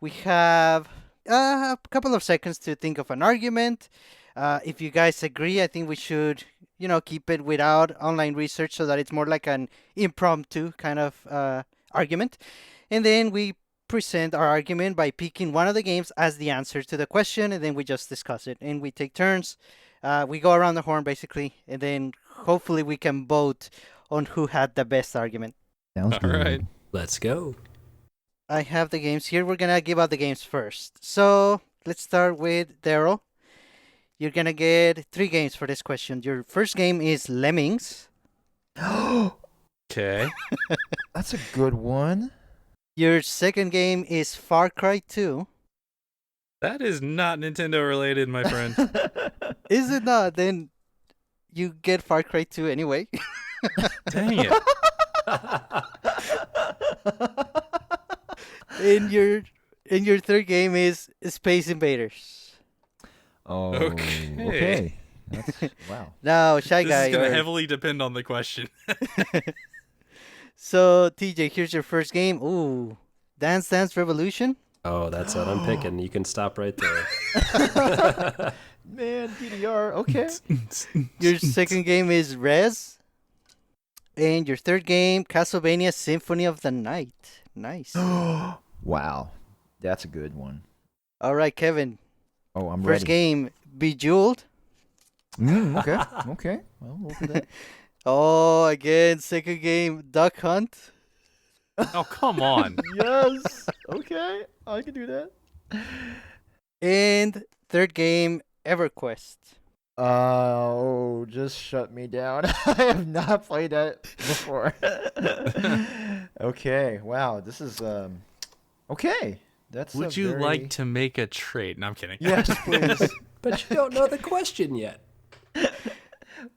We have a couple of seconds to think of an argument. If you guys agree, I think we should, keep it without online research so that it's more like an impromptu kind of argument. And then we present our argument by picking one of the games as the answer to the question, and then we just discuss it. And we take turns. We go around the horn, basically, and then hopefully we can vote on who had the best argument. Sounds All good. right. Let's go. I have the games here. We're going to give out the games first. So let's start with Daryl. You're going to get 3 games for this question. Your first game is Lemmings. Okay. That's a good one. Your second game is Far Cry 2. That is not Nintendo related, my friend. Is it not? Then you get Far Cry 2 anyway. Dang it. And your third game is Space Invaders. Oh, Okay. That's, wow. Now, Shy This Guy. is going to or- heavily depend on the question. So, TJ, here's your first game. Ooh, Dance Dance Revolution. Oh, that's what I'm picking. You can stop right there. Man, DDR. Okay. Your second game is Rez. And your third game, Castlevania Symphony of the Night. Nice. Wow. That's a good one. All right, Kevin. Oh, I'm First ready. game, Bejeweled. Okay. Okay. Well, we'll do that. Oh, again, second game, Duck Hunt. Oh, come on. Yes. Okay. I can do that. And third game, EverQuest. Oh, just shut me down. I have not played that before. Okay. Wow. This is okay. That's Would you like to make a trade? No, I'm kidding. Yes, please. But you don't know the question yet.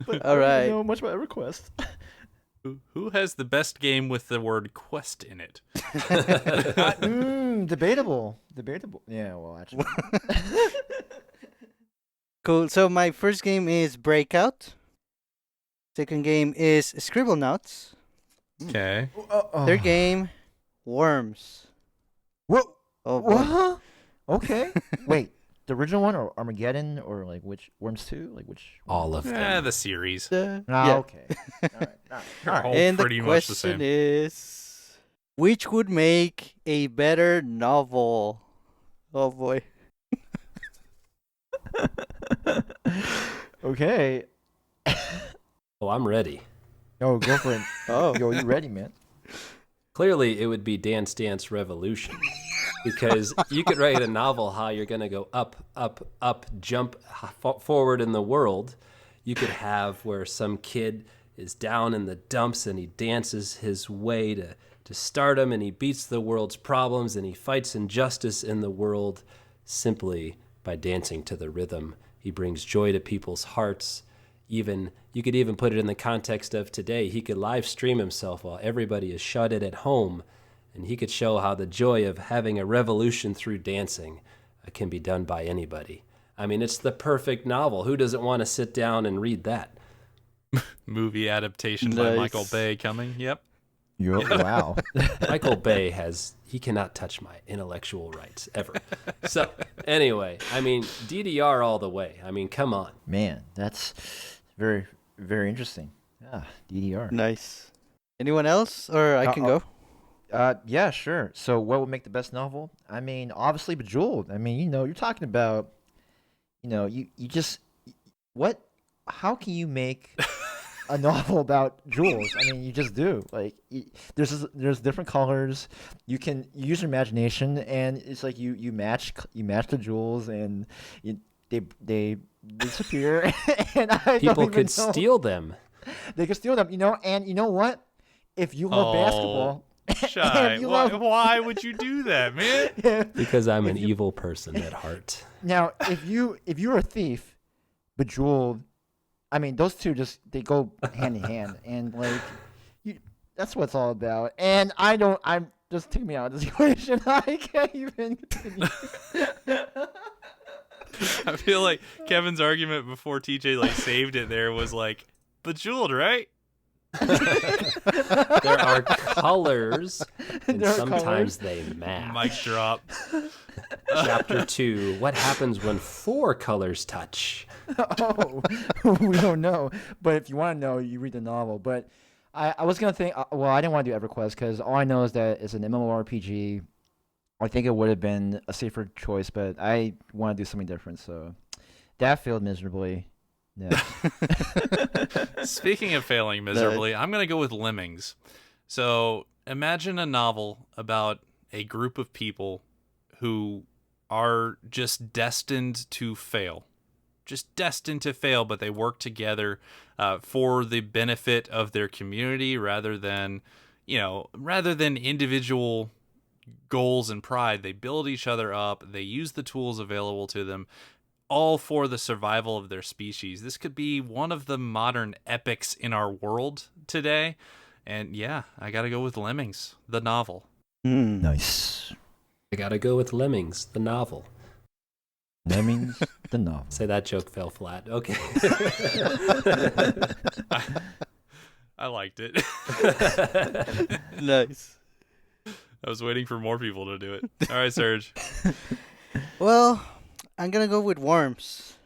But All I right. don't know much about EverQuest. Who has the best game with the word quest in it? Debatable. Debatable. Yeah. Well, actually. Cool. So my first game is Breakout. Second game is Scribblenauts. Okay. Third game, Worms. Whoa. Oh boy. What? Okay. Wait. The original one or Armageddon or like which Worms 2? Like which? All of them. The series. Yeah. Okay. All right. They're all And the pretty much the question same. is, which would make a better novel? Oh boy. Okay. Oh, I'm ready. Oh, go for it. Oh. Yo, you ready, man? Clearly, it would be Dance Dance Revolution. Because you could write a novel how you're going to go up, up, up, jump forward in the world. You could have where some kid is down in the dumps and he dances his way to stardom, and he beats the world's problems, and he fights injustice in the world simply by dancing to the rhythm. He brings joy to people's hearts. Even you could even put it in the context of today. He could live stream himself while everybody is shut in at home, and he could show how the joy of having a revolution through dancing can be done by anybody. I mean, it's the perfect novel. Who doesn't want to sit down and read that? Movie adaptation by Nice. Michael Bay coming. Yep. Wow. Michael Bay he cannot touch my intellectual rights ever. So anyway, I mean, DDR all the way. I mean, come on. Man, that's very, very interesting. Yeah, DDR. Nice. Anyone else, or I can go? Yeah, sure. So what would make the best novel? I mean, obviously Bejeweled. I mean, you're talking about, you just, how can you make a novel about jewels? I mean, you just do. Like, there's different colors. You can use your imagination, and it's like you match the jewels, and they disappear. And People could steal them. They could steal them, and you know what? If you love basketball. Shy. Why would you do that, man? Because I'm an evil person at heart. Now, if you're a thief, Bejeweled, I mean, those two they go hand in hand, and like, that's what it's all about. And I'm just take me out of this equation. I can't even continue. I feel like Kevin's argument before TJ saved it there was like, Bejeweled, right? There are colors, and sometimes they match. Mic drop. Chapter 2, what happens when 4 colors touch? Oh, we don't know. But if you want to know, you read the novel. But I was going to think, I didn't want to do EverQuest because all I know is that it's an MMORPG. I think it would have been a safer choice, but I want to do something different. So that failed miserably. Yeah. Speaking of failing miserably, I'm going to go with Lemmings. So imagine a novel about a group of people who are just destined to fail. Just destined to fail, but they work together for the benefit of their community rather than individual goals and pride. They build each other up. They use the tools available to them, all for the survival of their species. This could be one of the modern epics in our world today. And yeah, I got to go with Lemmings, the novel. Nice. I gotta go with Lemmings, the novel. Lemmings, the novel. Say that joke fell flat. Okay. I liked it. Nice. I was waiting for more people to do it. All right, Serge. Well, I'm gonna go with Worms,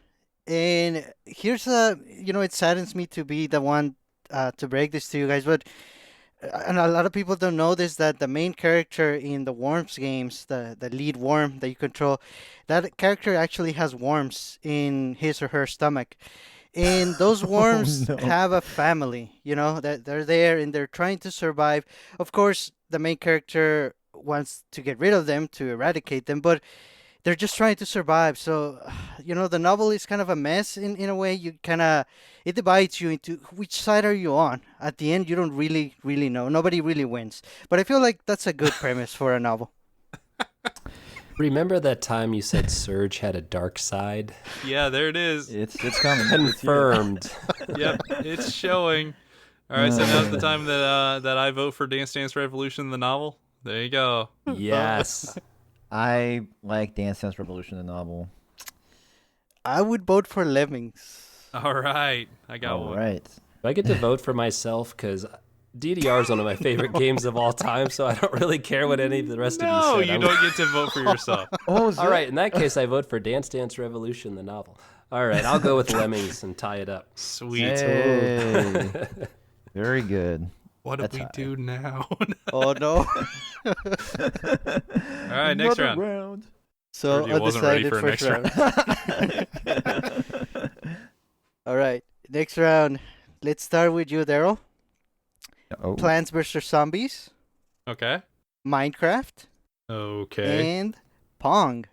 and here's it saddens me to be the one to break this to you guys, but and a lot of people don't know this, that the main character in the Worms games, the lead worm that you control, that character actually has worms in his or her stomach, and those worms no. have a family. That they're there and they're trying to survive. Of course, the main character wants to get rid of them, to eradicate them, but they're just trying to survive. So, the novel is kind of a mess in a way. It divides you into which side are you on. At the end, you don't really, really know. Nobody really wins. But I feel like that's a good premise for a novel. Remember that time you said Surge had a dark side? Yeah, there it is. It's coming. Confirmed. Yep, it's showing. All right, so now's the time that I vote for Dance Dance Revolution, the novel. There you go. Yes. I like Dance Dance Revolution, the novel. I would vote for Lemmings. All right, I got one. All right. Do I get to vote for myself? Because DDR is one of my favorite games of all time, so I don't really care what any of the rest of you No, said. you don't get to vote for yourself. Oh, All right, in that case, I vote for Dance Dance Revolution, the novel. All right, I'll go with Lemmings and tie it up. Sweet. Hey. Very good. What do That's we high. do now? Oh, no. All right, next Another round. So, Sergio wasn't ready undecided for first next round. All right, next round. Let's start with you, Daryl. Oh. Plants vs. Zombies. Okay. Minecraft, Okay. and Pong.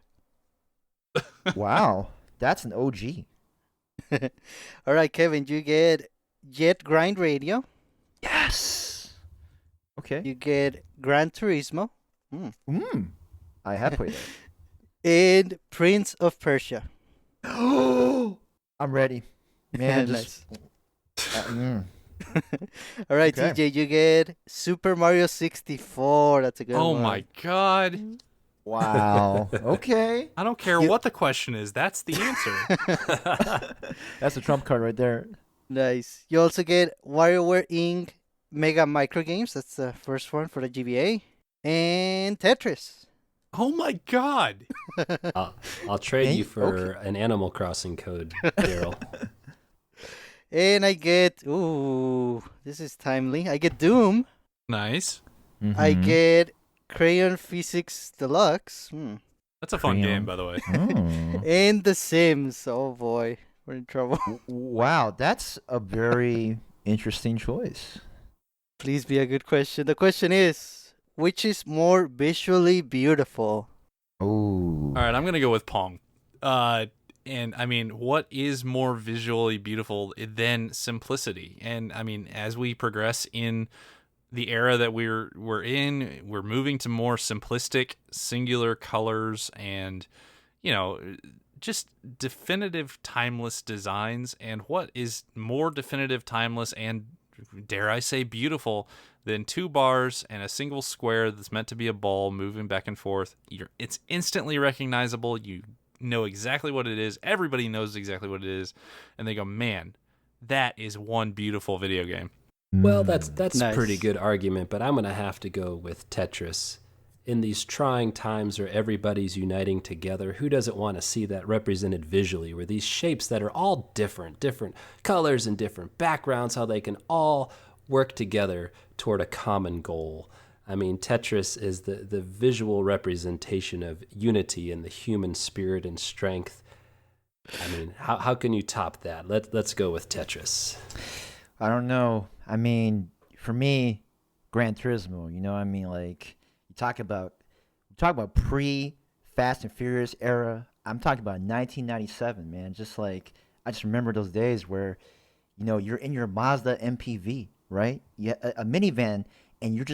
Wow, that's an OG. All right, Kevin, you get Jet Grind Radio. Yes. Okay. You get Gran Turismo. I have played And Prince of Persia. it. I'm ready. Man, Nice. mm. All right, Okay. TJ, you get Super Mario 64. That's a good Oh one. my God. Wow. Okay. I don't care You- what the question is. That's the answer. That's a trump card right there. Nice. You also get WarioWare Inc. Mega Micro Games. That's the first one for the GBA. And Tetris. Oh my God. I'll trade Hey, you for an Animal Crossing code, Daryl. And I get, ooh, this is timely. I get Doom. Nice. I get Crayon Physics Deluxe. That's a fun Crayon. game, by the way. And The Sims. Oh boy, we're in trouble. Wow, that's a very interesting choice. Please be a good question. The question is, which is more visually beautiful? Oh. All right, I'm gonna go with Pong. And I mean, what is more visually beautiful than simplicity? And I mean, as we progress in the era that we're in, we're moving to more simplistic, singular colors, and just definitive, timeless designs. And what is more definitive, timeless, and dare I say, beautiful than two bars and a single square that's meant to be a ball moving back and forth? It's instantly recognizable. You know exactly what it is. Everybody knows exactly what it is, and they go, "Man, that is one beautiful video game." Well, that's a Nice. pretty good argument, but I'm going to have to go with Tetris. In these trying times where everybody's uniting together, who doesn't want to see that represented visually, where these shapes that are all different colors and different backgrounds, how they can all work together toward a common goal. I mean, Tetris is the visual representation of unity and the human spirit and strength. I mean, how can you top that? Let's go with Tetris. I don't know. I mean, for me, Gran Turismo, I mean, like, you talk about pre Fast and Furious era. I'm talking about 1997, man. Just like, I just remember those days where, you're in your Mazda MPV, right? A minivan, and you're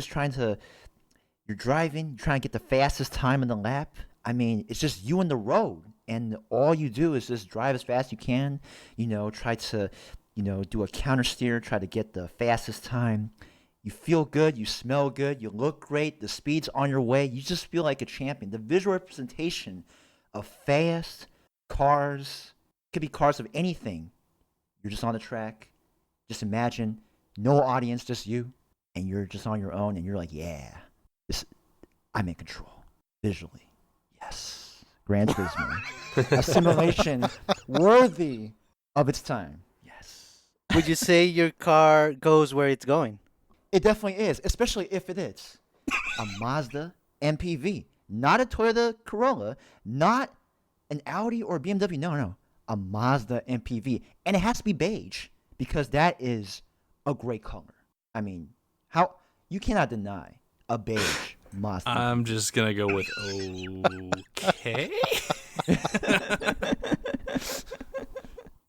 driving, you're trying to get the fastest time in the lap. I mean, it's just you and the road, and all you do is just drive as fast as you can, try to, do a counter steer, try to get the fastest time. You feel good, you smell good, you look great, the speed's on your way, you just feel like a champion. The visual representation of fast cars, could be cars of anything. You're just on the track, just imagine, no audience, just you, and you're just on your own, and you're like, yeah, I'm in control, visually. Yes, Gran Turismo. A simulation worthy of its time. Yes. Would you say your car goes where it's going? It definitely is, especially if it is a Mazda MPV, not a Toyota Corolla, not an Audi or BMW. No, a Mazda MPV, and it has to be beige because that is a great color. I mean, how you cannot deny a beige Mazda. I'm just gonna go with okay.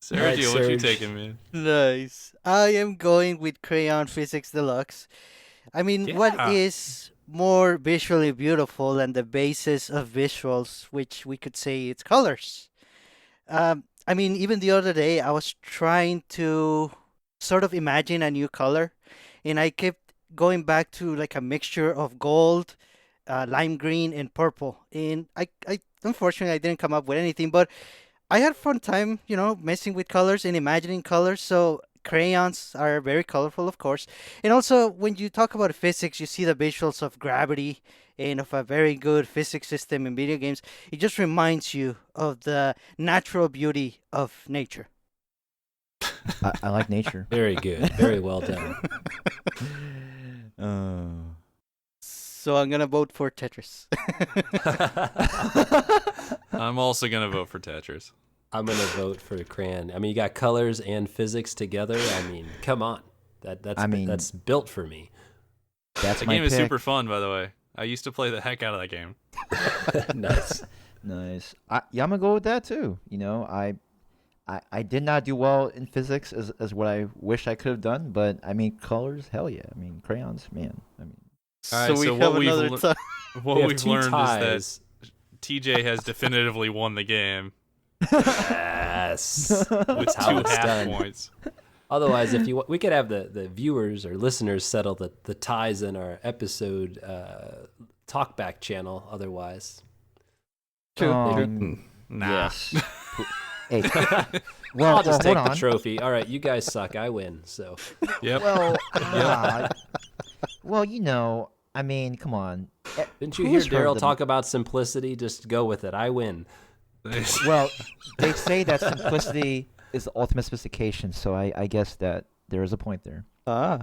Sergio, right, what you Serge. taking, man? Nice. I am going with Crayon Physics Deluxe. I mean, what Yeah. is more visually beautiful than the basis of visuals, which we could say it's colors? I mean, even the other day, I was trying to sort of imagine a new color, and I kept going back to like a mixture of gold, lime green, and purple. And I unfortunately, I didn't come up with anything, but I had fun time, messing with colors and imagining colors. So crayons are very colorful, of course. And also, when you talk about physics, you see the visuals of gravity and of a very good physics system in video games. It just reminds you of the natural beauty of nature. I like nature. Very good. Very well done. So I'm gonna vote for Tetris. I'm also gonna vote for Tetris. I'm going to vote for Crayon. I mean, you got colors and physics together. I mean, come on. That's built for me. That's The my game is pick. super fun, by the way. I used to play the heck out of that game. Nice. Nice. Yeah, I'm gonna go with that too. I did not do well in physics as what I wish I could have done, but I mean colors, hell yeah. I mean crayons, man. I mean, All So right, we so have what we've another lear- time. what We have we've two learned is ties. that TJ has definitively won the game Yes. with That's how 2 it's half done. points. Otherwise, if we could have the viewers or listeners settle the ties in our episode talkback channel. Otherwise, True. Nah. Yes. Hey, well, I'll just hold take the on. trophy. All right, you guys suck. I win. So Yep. Well, well, I mean, come on. didn't you hear Who's heard Daryl the- talk about simplicity? Just go with it. I win. Well, they say that simplicity is the ultimate sophistication, so I guess that there is a point there. Ah.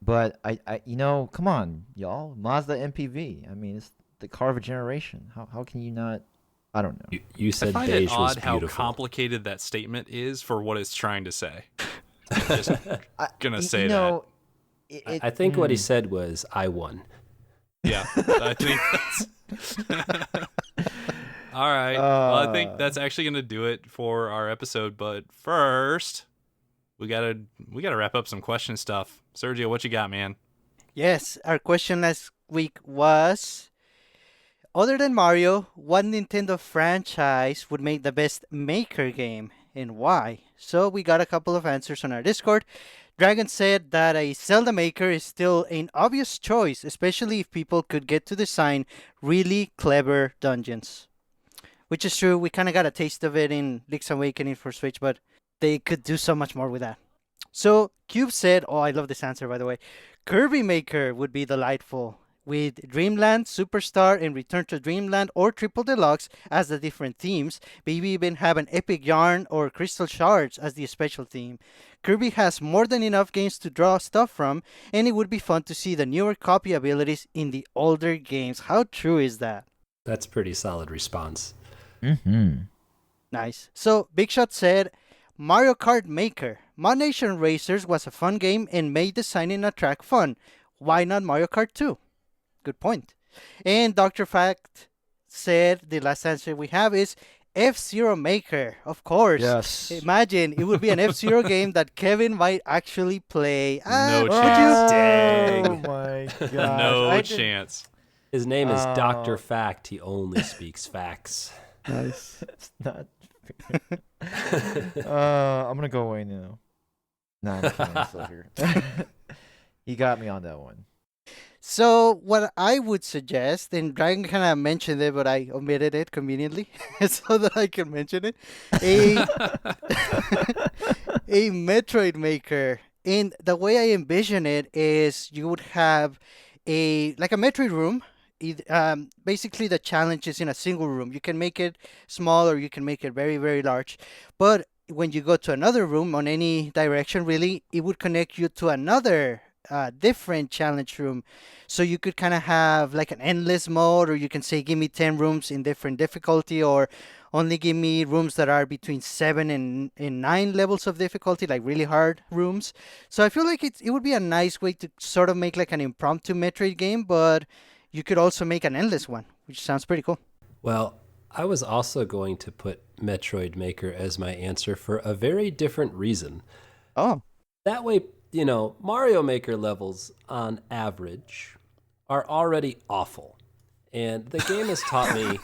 But come on, y'all. Mazda MPV. I mean, it's the car of a generation. How can you not? I don't know. You I said find beige it was odd how beautiful. complicated that statement is for what it's trying to say. I'm just gonna say you that. know, I think what he said was, "I won." Yeah, I think that's all right. Well, I think that's actually gonna do it for our episode. But first, we gotta wrap up some question stuff. Sergio, what you got, man? Yes, our question last week was, other than Mario, what Nintendo franchise would make the best Maker game and why? So we got a couple of answers on our Discord. Dragon said that a Zelda Maker is still an obvious choice, especially if people could get to design really clever dungeons. Which is true, we kind of got a taste of it in Link's Awakening for Switch, but they could do so much more with that. So Cube said, oh, I love this answer by the way, Kirby Maker would be delightful, with Dreamland, Superstar, and Return to Dreamland or Triple Deluxe as the different themes. Maybe even have an Epic Yarn or Crystal Shards as the special theme. Kirby has more than enough games to draw stuff from, and it would be fun to see the newer copy abilities in the older games. How true is that? That's a pretty solid response. Mm-hmm. Nice. So Big Shot said, Mario Kart Maker. Mod Nation Racers was a fun game and made designing a track fun. Why not Mario Kart 2? Good point. And Dr. Fact said the last answer we have is F-Zero Maker. Of course. Yes. Imagine it would be an F-Zero game that Kevin might actually play. No would chance. Dang. Oh my god. No chance. His name is Oh. Dr. Fact. He only speaks facts. Nice. It's not. I'm gonna go away now. No, I'm kidding. I'm still here. He got me on that one. So what I would suggest, and Dragon kind of mentioned it, but I omitted it conveniently so that I can mention it. A a Metroid Maker. And the way I envision it is you would have a Metroid room. Basically, the challenge is in a single room. You can make it small or you can make it very, very large. But when you go to another room on any direction, really, it would connect you to another different challenge room. So you could kind of have like an endless mode, or you can say, give me 10 rooms in different difficulty, or only give me rooms that are between 7 and 9 levels of difficulty, like really hard rooms. So I feel like it would be a nice way to sort of make like an impromptu Metroid game, but you could also make an endless one, which sounds pretty cool. Well, I was also going to put Metroid Maker as my answer for a very different reason. Oh. That way, Mario Maker levels on average are already awful. And the game has taught me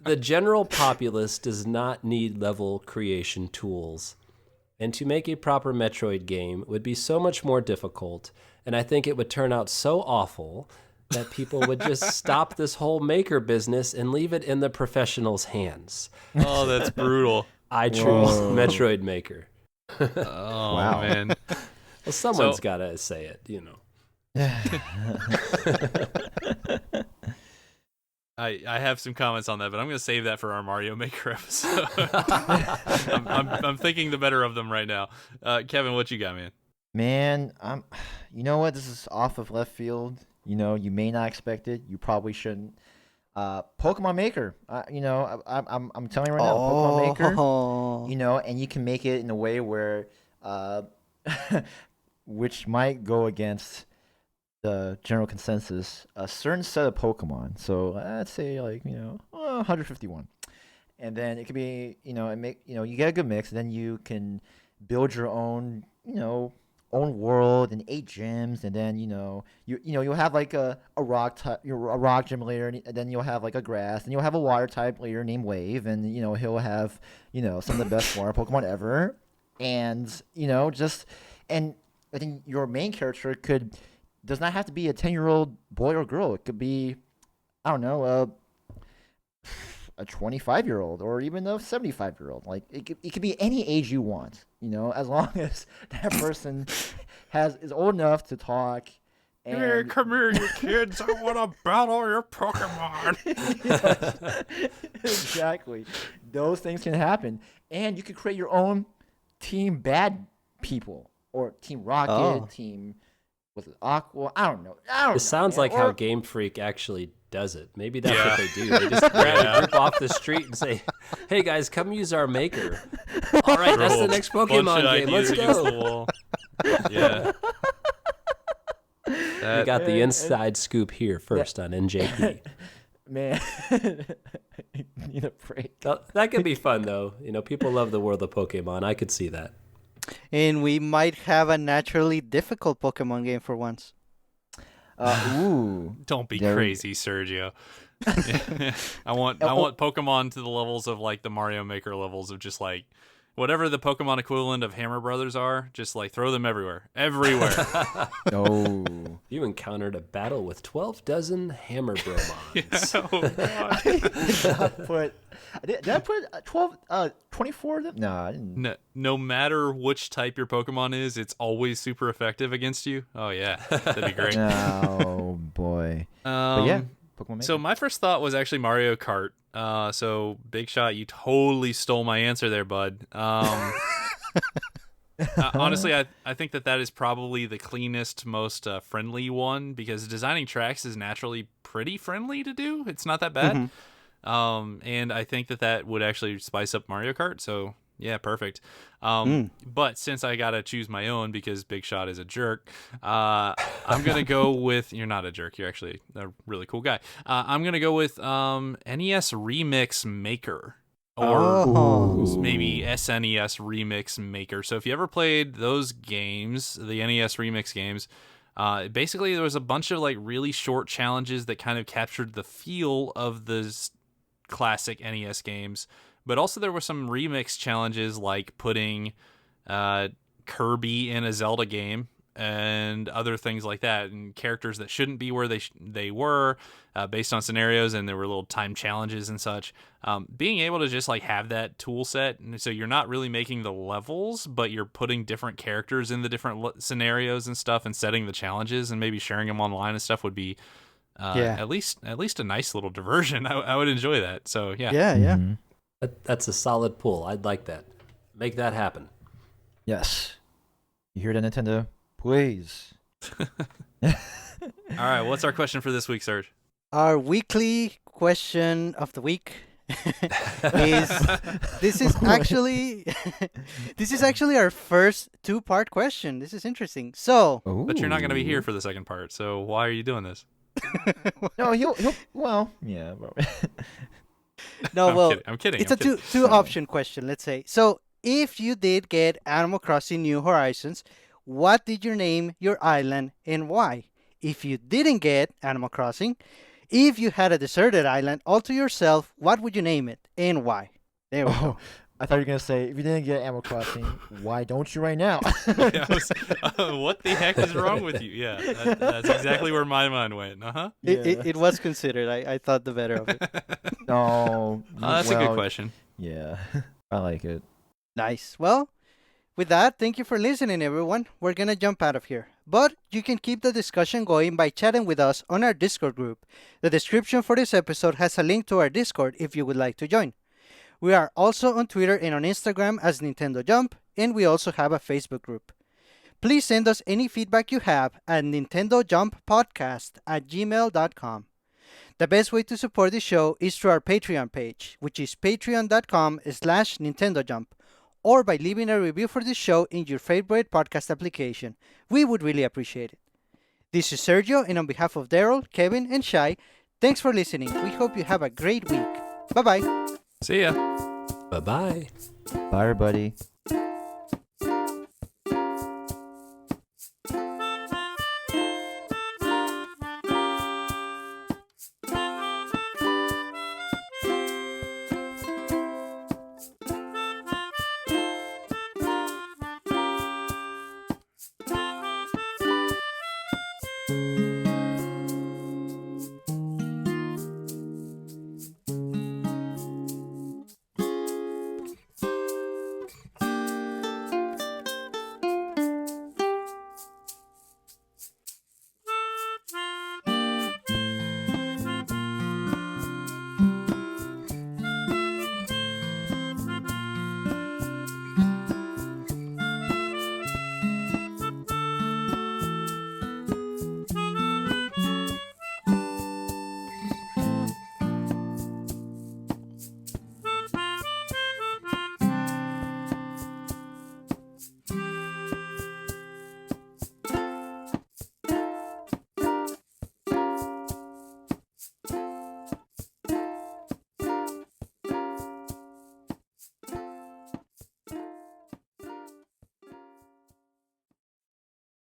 the general populace does not need level creation tools. And to make a proper Metroid game would be so much more difficult. And I think it would turn out so awful that people would just stop this whole maker business and leave it in the professionals' hands. Oh, that's brutal. I choose Whoa. Metroid Maker. Oh Wow. man. Well, someone's So- got to say it, I have some comments on that, but I'm going to save that for our Mario Maker episode. I'm thinking the better of them right now. Kevin, what you got, man? Man, you know what? This is off of left field. You may not expect it. You probably shouldn't. Pokemon Maker. I'm telling you right now, Pokemon Maker. And you can make it in a way where, which might go against the general consensus, a certain set of Pokemon. So let's say 151, and then it could be you get a good mix, and then you can build your own own world and 8 gyms, and then you'll have like a rock type, a rock gym leader, and then you'll have like a grass, and you'll have a water type leader named Wave, and he'll have some of the best water Pokemon ever, and and I think your main character does not have to be a 10-year-old boy or girl. It could be, I don't know, a 25-year-old or even a 75-year-old. Like it could be any age you want, as long as that person is old enough to talk. And Hey, come here, you kids! I want to battle your Pokemon. Exactly. Those things can happen, and you could create your own team bad people or team Rocket, Oh. team with Aqua. I don't know. This sounds man. like how Or- Game Freak actually does it. Maybe that's Yeah. what they do. They just grab a group off the street and say, "Hey guys, come use our maker." All right, that's the next Bunch Pokemon of game. ideas Let's against the go. wall. Yeah. We got the inside scoop here first on NJP. Man, need a break. That could be fun though. People love the world of Pokemon. I could see that. And we might have a naturally difficult Pokemon game for once. Ooh. Don't be There we- crazy, Sergio. I want Pokemon to the levels of like the Mario Maker levels of just like whatever the Pokemon equivalent of Hammer Brothers are, just like throw them everywhere. No. You encountered a battle with 12 dozen Hammer Bromons. Oh, God. Did I put 24 of them? No, I didn't. No matter which type your Pokemon is, it's always super effective against you. Oh yeah, that'd be great. Oh boy. But yeah, Pokemon Maker. So my first thought was actually Mario Kart. So Big Shot, you totally stole my answer there, bud. Honestly, I think that is probably the cleanest, most friendly one because designing tracks is naturally pretty friendly to do. It's not that bad. And I think that would actually spice up Mario Kart. So yeah, perfect. But since I gotta choose my own because Big Shot is a jerk, I'm gonna go with. You're not a jerk. You're actually a really cool guy. I'm gonna go with NES Remix Maker. Or maybe SNES Remix Maker. So if you ever played those games, the NES Remix games, basically there was a bunch of like really short challenges that kind of captured the feel of the classic NES games. But also there were some remix challenges like putting Kirby in a Zelda game and other things like that, and characters that shouldn't be where they were based on scenarios, and there were little time challenges and such. Being able to just like have that tool set, and so you're not really making the levels, but you're putting different characters in the different scenarios and stuff, and setting the challenges, and maybe sharing them online and stuff would be at least a nice little diversion. I would enjoy that. So yeah. Yeah. That's a solid pull. I'd like that. Make that happen. Yes. You hear that, Nintendo? Please. All right, what's our question for this week, Serge? Our weekly question of the week is this is actually our first 2-part question. This is interesting. So, But you're not going to be here for the second part, so why are you doing this? No, he'll well, yeah. I'm kidding. it's a two option question, let's say. So, if you did get Animal Crossing New Horizons, what did you name your island and why? If you didn't get Animal Crossing, if you had a deserted island all to yourself, what would you name it and why? There we go. I thought you were gonna say if you didn't get Animal Crossing, why don't you right now? Yeah, what the heck is wrong with you? Yeah, that's exactly where my mind went. It was considered. I thought the better of it. No, That's a good question. Yeah, I like it. Nice. Well, with that, thank you for listening, everyone. We're going to jump out of here. But you can keep the discussion going by chatting with us on our Discord group. The description for this episode has a link to our Discord if you would like to join. We are also on Twitter and on Instagram as Nintendo Jump, and we also have a Facebook group. Please send us any feedback you have at nintendojumppodcast@gmail.com. The best way to support the show is through our Patreon page, which is patreon.com/NintendoJump, or by leaving a review for this show in your favorite podcast application. We would really appreciate it. This is Sergio, and on behalf of Daryl, Kevin, and Shai, thanks for listening. We hope you have a great week. Bye-bye. See ya. Bye bye. Bye, everybody.